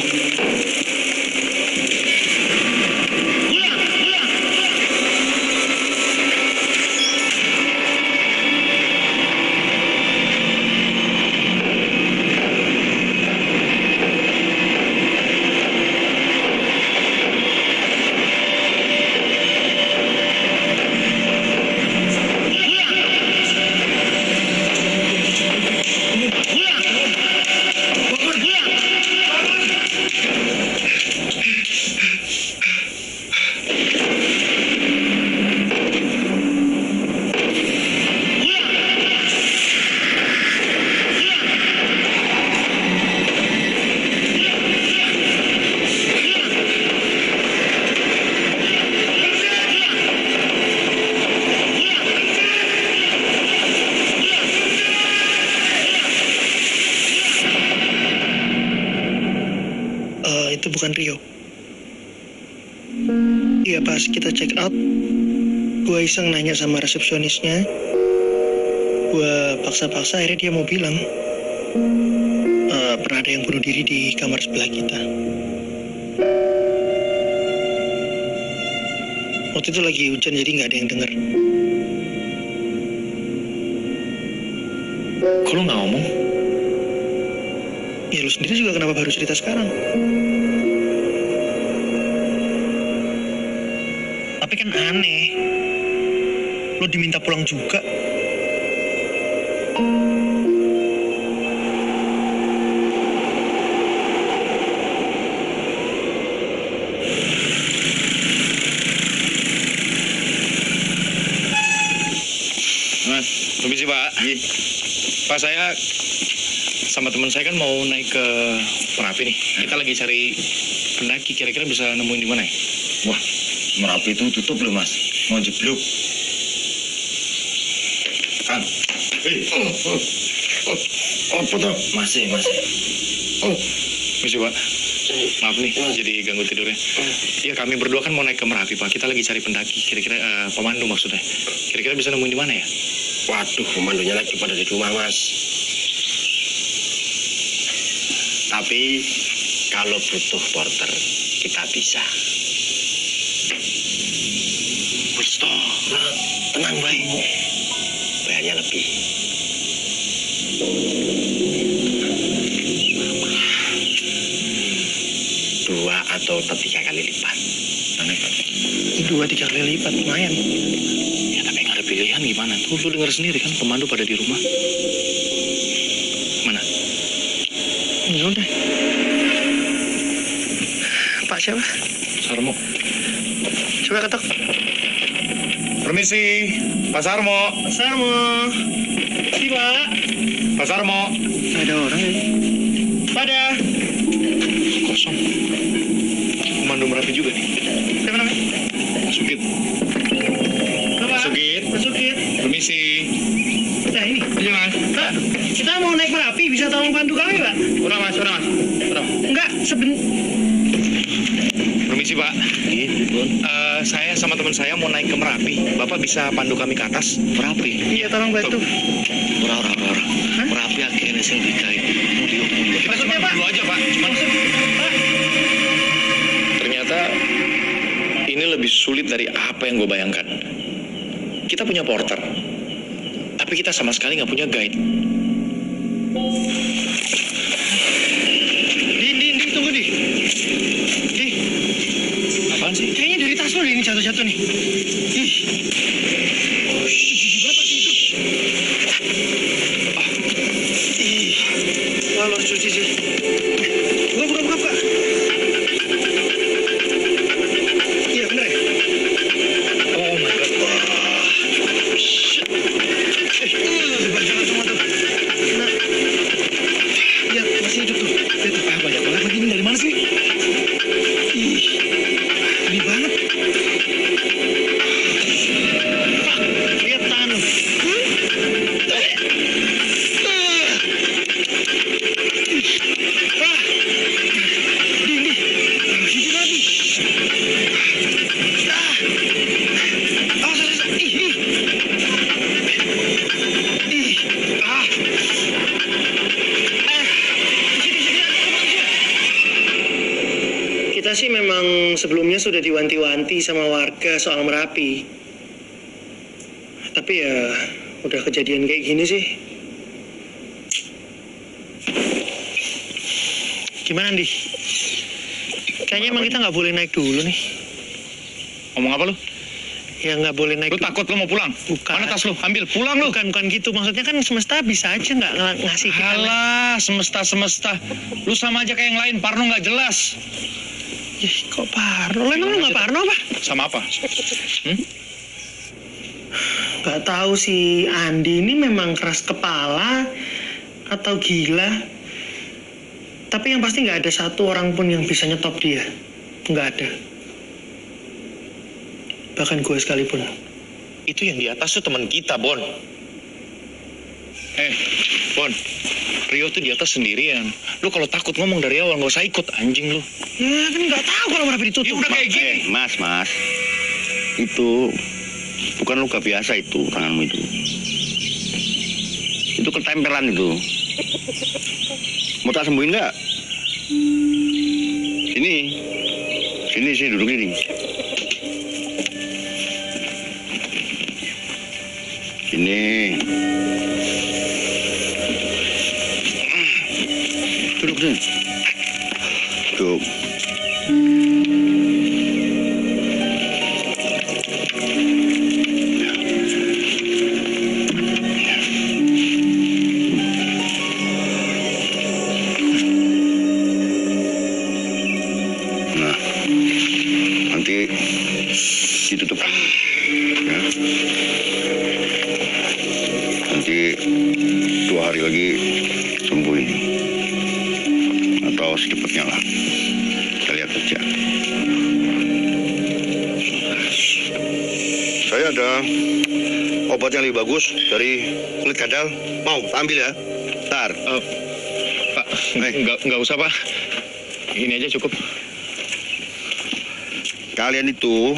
Itu bukan Rio. Iya, pas kita check out, gue iseng nanya sama resepsionisnya. Gue paksa-paksa, akhirnya dia mau bilang pernah ada yang bunuh diri di kamar sebelah kita. Waktu itu lagi hujan, jadi nggak ada yang dengar. Kok lu nggak ngomong? Ya lu sendiri juga kenapa baru cerita sekarang? Tapi kan aneh. Lu diminta pulang juga. Mas, permisi Pak. Pak, saya sama teman saya kan mau naik ke Merapi nih. Kita lagi cari pendaki, kira-kira bisa nemuin di mana ya? Wah, Merapi itu tutup loh mas, mau jeblok. Kang, apa tuh? Masih. Permisi Pak. Maaf nih, jadi ganggu tidurnya. Iya, kami berdua kan mau naik ke Merapi Pak. Kita lagi cari pendaki, kira-kira pemandu maksudnya. Kira-kira bisa nemuin di mana ya? Waduh, pemandunya lagi pada di rumah mas. Tapi kalau butuh porter, kita bisa. Wis toh, tenang baik. Bayarnya lebih. Dua atau 3 kali lipat. Aneh. 2-3 kali lipat, lumayan. Ya tapi nggak ada pilihan gimana? Tuh lu denger sendiri kan, pemandu pada di rumah. Mana? Ya udah. Pak siapa? Sarmo. Coba ketok. Permisi, Pak Sarmo. Pak Sarmo. Si Pak. Pak Sarmo. Ada orang ya? Pada. Kosong. Pemandu Merapi juga nih. Siapa namanya? Sugit. Bapak. Sugit. Pak Sugit. Permisi. Nah ini. Iya mas. Pak, kita mau naik Merapi, bisa tolong bantu kami Pak? Udah mas. Enggak, Permisi Pak. Saya sama teman saya mau naik ke Merapi. Bapak bisa pandu kami ke atas? Merapi? Iya, tolong bantu. Ora. Merapi akhirnya sing dikai. Maksudnya Pak? Dulu aja Pak. Pak. Ternyata ini lebih sulit dari apa yang gue bayangkan. Kita punya porter, tapi kita sama sekali nggak punya guide. Di, tunggu di. Di. Apaan sih? Kayaknya dari tas lo deh ini jatuh-jatuh nih. Ih. Oh, gigi banget pasti itu. Ih. Wah, lo harus cuci sih. Buka, Pak. Iya, bener ya? Oh my god. Wah. Shit. Dibancakan semua tuh. Nah. Lihat, masih hidup tuh. Lihat tuh, banyak banget lagi ini dari mana sih? Ih. Ini banget. Pak, lihat tangan lo. sebelumnya sudah diwanti-wanti sama warga soal Merapi. Tapi ya udah kejadian kayak gini sih. Gimana, Andi? Kayaknya emang kita nggak boleh naik dulu nih. Ngomong apa lu? Ya nggak boleh naik Lu dulu. takut lu mau pulang? Bukan. Mana tas lu? Ambil, pulang lu. Bukan gitu. Maksudnya kan semesta bisa aja nggak ngasih kita. Alah, semesta. Lu sama aja kayak yang lain, Parno nggak jelas. Ih, kok Parno? Emang lu nggak Parno apa? Sama apa? Nggak tahu si Andi ini memang keras kepala atau gila. Tapi yang pasti nggak ada satu orang pun yang bisa nyetop dia. Nggak ada. Bahkan gue sekalipun. Itu yang di atas tuh teman kita, Bon. Bon. Rio tuh di atas sendirian. Lu kalau takut ngomong dari awal, nggak usah ikut, anjing lu. Ya kan nggak tahu kalau Merapi ditutup. Ya udah kayak gini. Mas. Itu bukan luka biasa itu, tanganmu itu. Itu ketempelan itu. Mau tak sembuhin nggak? Sini duduk ini. Sini. Duduk sini. Duduk. Ditutup ya. Nanti 2 hari lagi sembuh ini, atau secepatnya lah. Kita lihat aja. Saya ada obat yang lebih bagus dari kulit kadal. Mau ambil ya? Ntar. Pak, nggak usah, Pak. Ini aja cukup. Kalian itu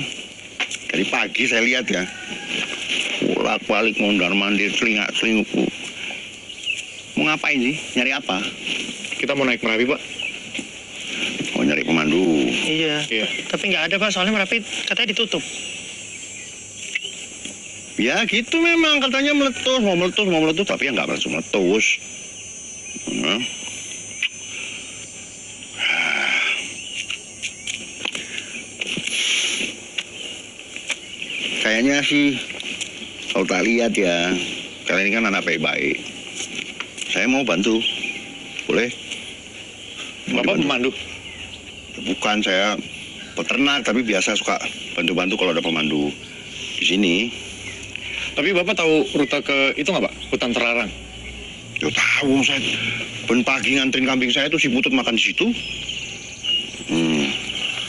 dari pagi saya lihat ya, bolak-balik mondar-mandir, celingak-celingukku. Mau ngapain sih? Nyari apa? Kita mau naik Merapi, Pak. Mau nyari pemandu. Iya. Tapi nggak ada, Pak. Soalnya Merapi katanya ditutup. Ya gitu memang, katanya mau meletus, tapi ya nggak meletus. Kayaknya sih, kalau tak lihat ya, kalian ini kan anak baik-baik. Saya mau bantu, boleh? Bapak pemandu? Bukan, saya peternak, tapi biasa suka bantu-bantu kalau ada pemandu di sini. Tapi Bapak tahu rute ke itu nggak, Pak? Hutan terlarang? Ya tahu, saya ben pagi nganterin kambing saya tuh si Putut makan di situ.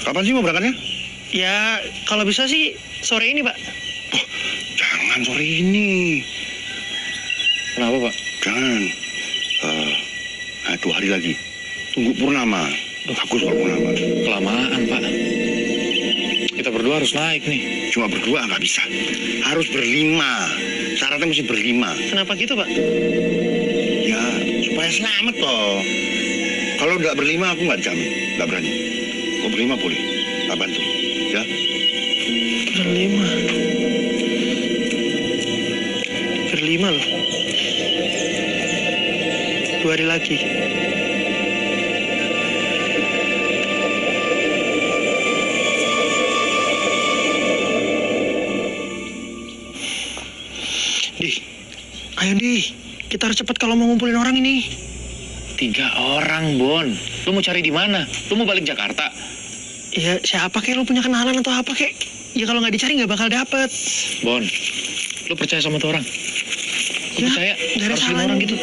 Kapan sih mau berangkatnya? Ya, kalau bisa sih sore ini, Pak. Oh, jangan sore ini. Kenapa, Pak? Jangan. 2 hari lagi. Tunggu purnama. Bagus kalau purnama. Kelamaan, Pak. Kita berdua harus naik nih. Cuma berdua nggak bisa. Harus berlima. Syaratnya mesti berlima. Kenapa gitu, Pak? Ya, supaya selamat toh. Kalau nggak berlima aku nggak jamin. Nggak berani. Kau berlima boleh. Tak bantu. Ya. Berlima loh. 2 hari lagi. Ayo, Di. Kita harus cepat kalau mau ngumpulin orang ini. 3 orang, Bon. Lu mau cari di mana? Lu mau balik Jakarta? Ya, siapa kek? Lu punya kenalan atau apa kek? Ya kalau nggak dicari nggak bakal dapet. Bon, lu percaya sama tuh orang? Lu percaya? Dari Harus 5 orang gitu.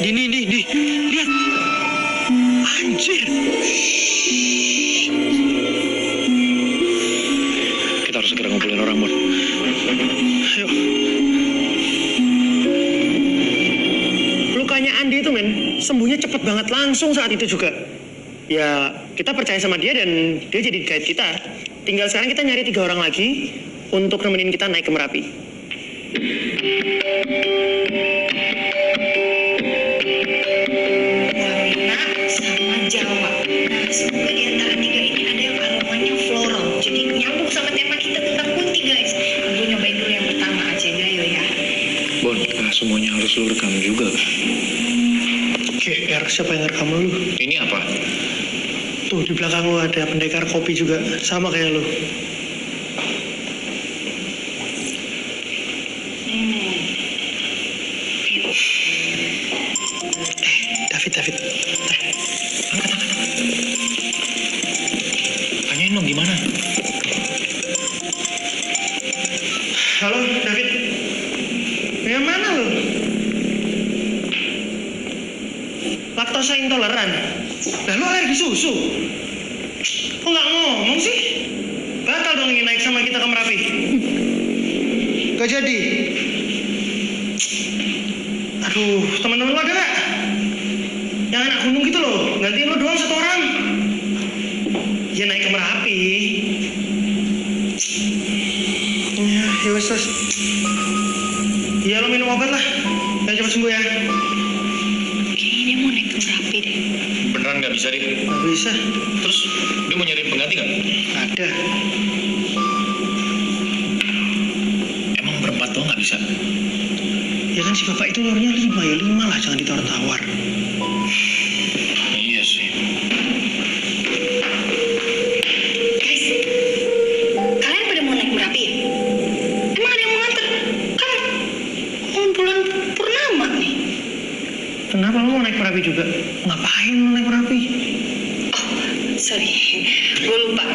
Di. Lihat. Anjir. Kita harus segera ngumpulin orang, Bon. Ayo. Lukanya Andi itu, men, sembuhnya cepet banget langsung saat itu juga. Ya, kita percaya sama dia dan dia jadi guide kita. Tinggal sekarang kita nyari 3 orang lagi untuk nemenin kita naik ke Merapi. Warna sama Jawa. Nah, semoga di antara 3 ini ada yang aromanya floral. semuanya harus lu rekam juga kan? GR, siapa yang rekam lu? Ini apa? Tuh di belakang lu ada pendekar kopi juga, sama kayak lu. David. Angkat. Tanyain dong gimana? Halo, David. Yang mana lu? Laktosa intoleran? Lah lu alergi susu? Kok nggak ngomong sih? Batal dong ini naik sama kita ke Merapi. Gak jadi. Aduh, teman-teman lu ada nggak? Yang anak gunung gitu loh, gantiin lo doang satu orang. Ya naik ke Merapi. Ya wes. Ya lo minum obat lah, dan cepat sembuh ya. Kayaknya dia mau naik ke Merapi deh. Beneran nggak bisa deh? Nggak bisa. Terus dia mau nyariin pengganti nggak? Ada. Emang berempat doang nggak bisa? Ya kan si bapak itu nyuruhnya 5 lah, jangan ditawar-tawar. Iya sih. Guys, kalian pada mau naik Merapi ya? Emang ada yang mau nganter? Kan mau bulan purnama nih. Kenapa lo mau naik Merapi juga? Ngapain lo naik Merapi? Oh, sorry. Gue lupa.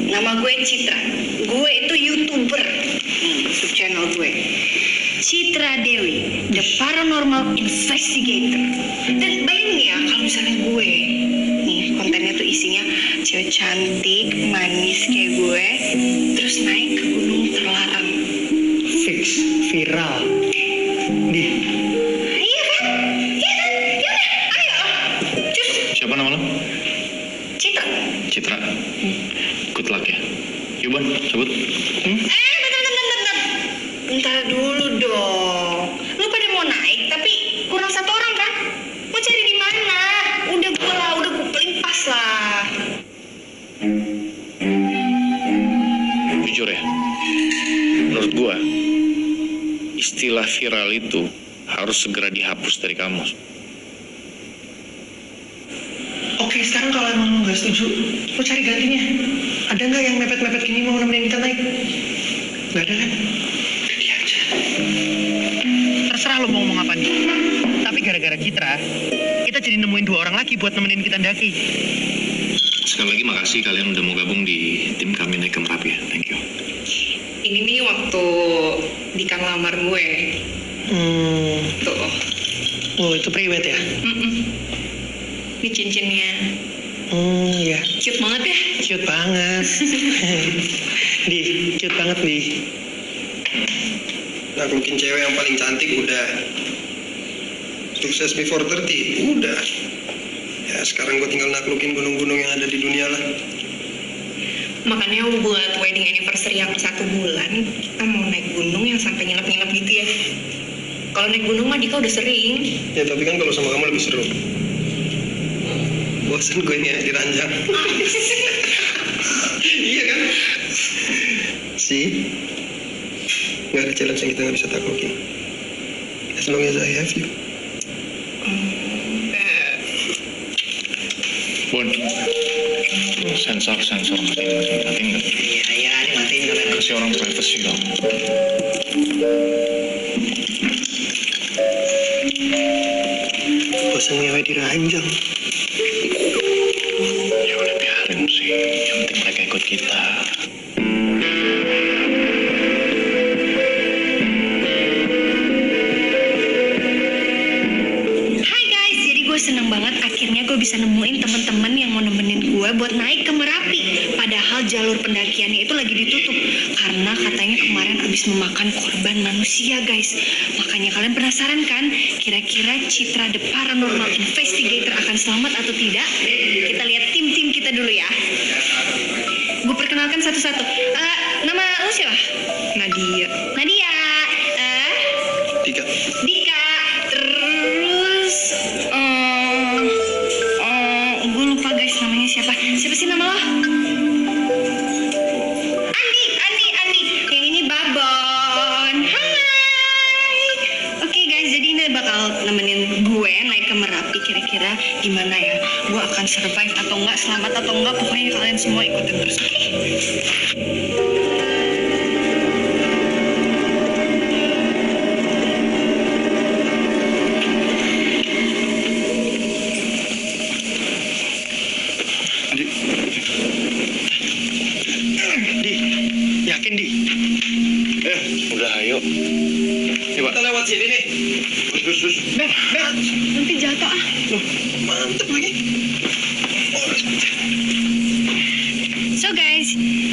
Nama gue Citra. Gue itu YouTuber. YouTube channel gue. Citra Dewi, The Paranormal Investigator. Dan bayangin ya, kalau misalnya gue, nih kontennya tuh isinya cewek cantik, manis kayak gue, terus naik ke gunung terlarang. Fix, viral. Di. Iya kan? Yaudah, ayo. Cus. Siapa nama lo? Citra. Citra. Good luck ya. Yuk Bon, cabut. Bentar. Bentar dulu dong. Lu pada mau naik, tapi kurang satu orang kan? Mau cari di mana? Udah gue pelimpas lah. Jujur ya, menurut gua istilah viral itu harus segera dihapus dari kamus. Oke, sekarang kalau emang lo nggak setuju, lo cari gantinya. Ada nggak yang mepet-mepet gini mau nemenin kita naik? Nggak ada kan? Udah dia aja. Terserah lo mau ngomong apa nih. Tapi gara-gara kita jadi nemuin 2 orang lagi buat nemenin kita ndaki. Sekali lagi makasih kalian udah mau gabung di tim kami naik ke Merapi ya. Thank you. Ini nih waktu nikah lamar gue. Tuh. Oh, itu priwet ya? Ini cincinnya. Iya. Cute banget ya? Cute banget. Cute banget, Di. Naklukin cewek yang paling cantik udah. Sukses before 30, udah. Ya sekarang gue tinggal naklukin gunung-gunung yang ada di dunia lah. Makanya buat wedding anniversary yang 1 bulan, kita mau naik gunung yang sampai nginep-nginep gitu ya. Kalau naik gunung mah Dika udah sering. Ya tapi kan kalau sama kamu lebih seru. Bosan gue ini ya di ranjang. Iya kan? See? Gak ada challenge yang kita gak bisa taklukin. As long as I have you. Bon, sensor matiin nggak? Iya, ini matiin kamera. Kasih orang privacy dong. Bosan ngewe di ranjang. Ya udah biarin sih, yang penting mereka ikut kita. Hai guys, jadi gue seneng banget akhirnya gue bisa nemuin teman-teman yang mau nemenin gue buat naik ke Merapi. Padahal jalur pendakiannya itu lagi ditutup karena katanya kemarin habis memakan korban manusia guys. Makanya kalian penasaran kan, kira-kira Citra The Paranormal Investigator akan selamat atau tidak? Kita lihat tim-tim kita dulu ya. Gue perkenalkan satu-satu. Nama lu siapa? Nadia. Dika. Terus gue lupa guys namanya siapa. Siapa sih nama lo? Andi. Yang ini Babon. Hai. Oke guys, kira-kira gimana ya? Gue akan survive atau enggak, selamat atau enggak, pokoknya kalian semua ikutin terus, oke? Yakin, Di? Udah, ayo. Kita lewat sini nih. Terus. Nanti jatuh ah. Loh, mantep lagi. So guys,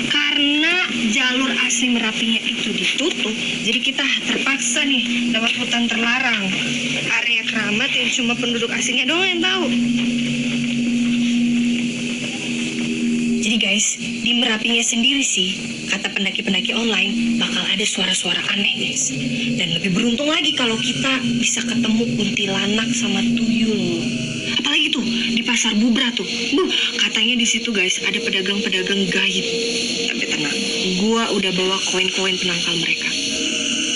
karena jalur asli Merapinya itu ditutup, jadi kita terpaksa nih lewat hutan terlarang, area keramat yang cuma penduduk asingnya doang yang tahu. Jadi guys, di Merapinya sendiri sih, kata pendaki-pendaki online, bakal ada suara-suara aneh guys. Dan lebih beruntung lagi kalau kita bisa ketemu kuntilanak sama tuyul. Apalagi tuh di pasar Bubra tuh, katanya di situ guys ada pedagang-pedagang gaib. Tapi tenang, gua udah bawa koin-koin penangkal mereka.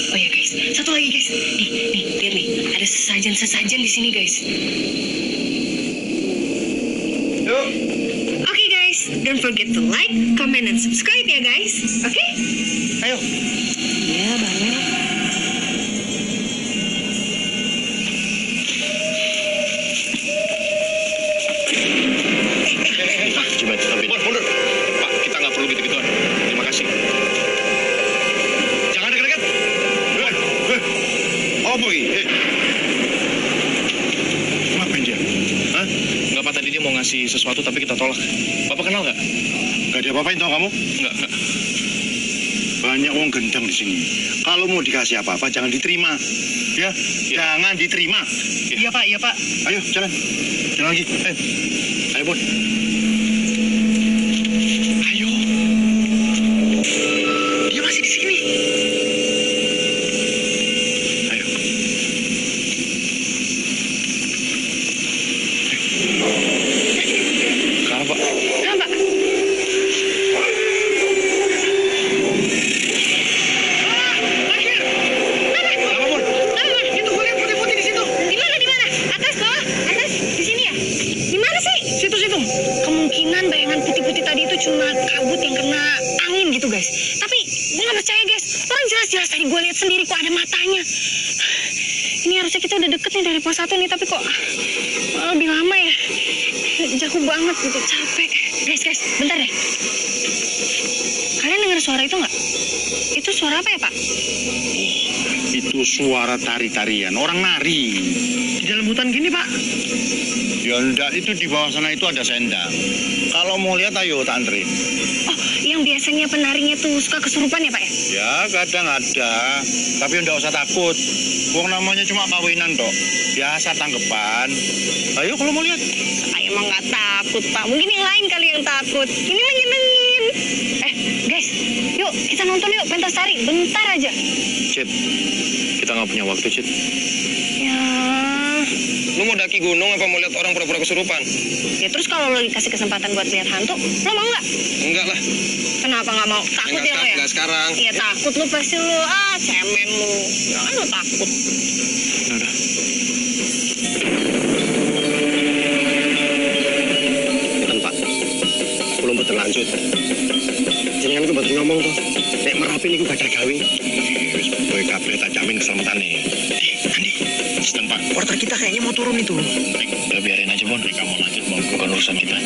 Oh ya guys, satu lagi guys, nih lihat nih, ada sesajen di sini guys. Yuk. Oke guys, don't forget to like, comment, and subscribe ya guys. Oke? Ayo. Iya banget. Coba stopin. Mundur. Pak, kita nggak perlu gitu-gituan. Terima kasih. Jangan dekat-dekat. Apa ini? Ngapain dia? Hah? Nggak, Pak, tadi dia mau ngasih sesuatu tapi kita tolak. Bapak kenal nggak? Gak diapa-apain tau kamu? Nggak. Banyak uang gendang di sini. Kalau mau dikasih apa-apa jangan diterima. Ya, jangan diterima. Iya, Pak. Ayo, jalan. Jalan lagi. Ayo, Bun. Ayo. Dia masih di sini. Ayo. Kenapa, Pak? Kenapa? Kemungkinan bayangan putih-putih tadi itu cuma kabut yang kena angin gitu guys. Tapi gue gak percaya guys. Orang jelas-jelas tadi gue lihat sendiri kok ada matanya. Ini harusnya kita udah deket nih dari pos 1 nih, tapi kok lebih lama ya. Jauh banget gitu, capek. Guys, bentar deh. Kalian dengar suara itu nggak? Itu suara apa ya, Pak? Itu suara tari-tarian, orang nari. Di dalam hutan gini, Pak. Ya enggak, itu di bawah sana itu ada sendang. Kalau mau lihat ayo tak anterin. Oh, yang biasanya penarinya tuh suka kesurupan ya, Pak ya? Ya kadang ada, tapi enggak usah takut. Wong namanya cuma kawinan toh. Biasa tanggepan. Ayo kalau mau lihat. Saya emang nggak takut, Pak. Mungkin yang lain kali yang takut. Ini mah nyenengin. Guys, yuk kita nonton yuk pentas tari. Bentar aja. Cid, kita nggak punya waktu, Cid. Ya. Lu mau daki gunung apa mau lihat orang pura-pura kesurupan? Ya terus kalau lo dikasih kesempatan buat lihat hantu, lo mau nggak? Enggak lah. Kenapa nggak mau? Takut ya lo ya? Enggak sekarang. Iya takut lo pasti lo. Cemen lo. Jangan lo takut. Udah. Kan Pak, belum betul lanjut. Jangan gue betul ngomong tuh. Nek Merapi ini gue gak ada gawe. Wis kowe kabeh tak jamin keselamatane. Andi, sedang, Pak. Porter kita kayaknya mau turun itu. Udah biarin aja, Bon. Kamu lanjut, Bon. Bukan urusan kita.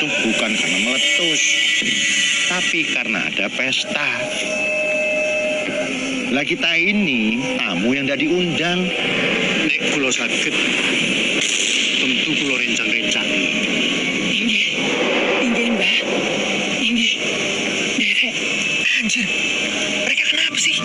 Bukan karena meletus, tapi karena ada pesta. Lah kita ini tamu yang tidak diundang. Nek kula saged tentu kula rencang-rencang. Inggih, Mbah. Inggih. Derek. Anjir. Mereka kenapa sih?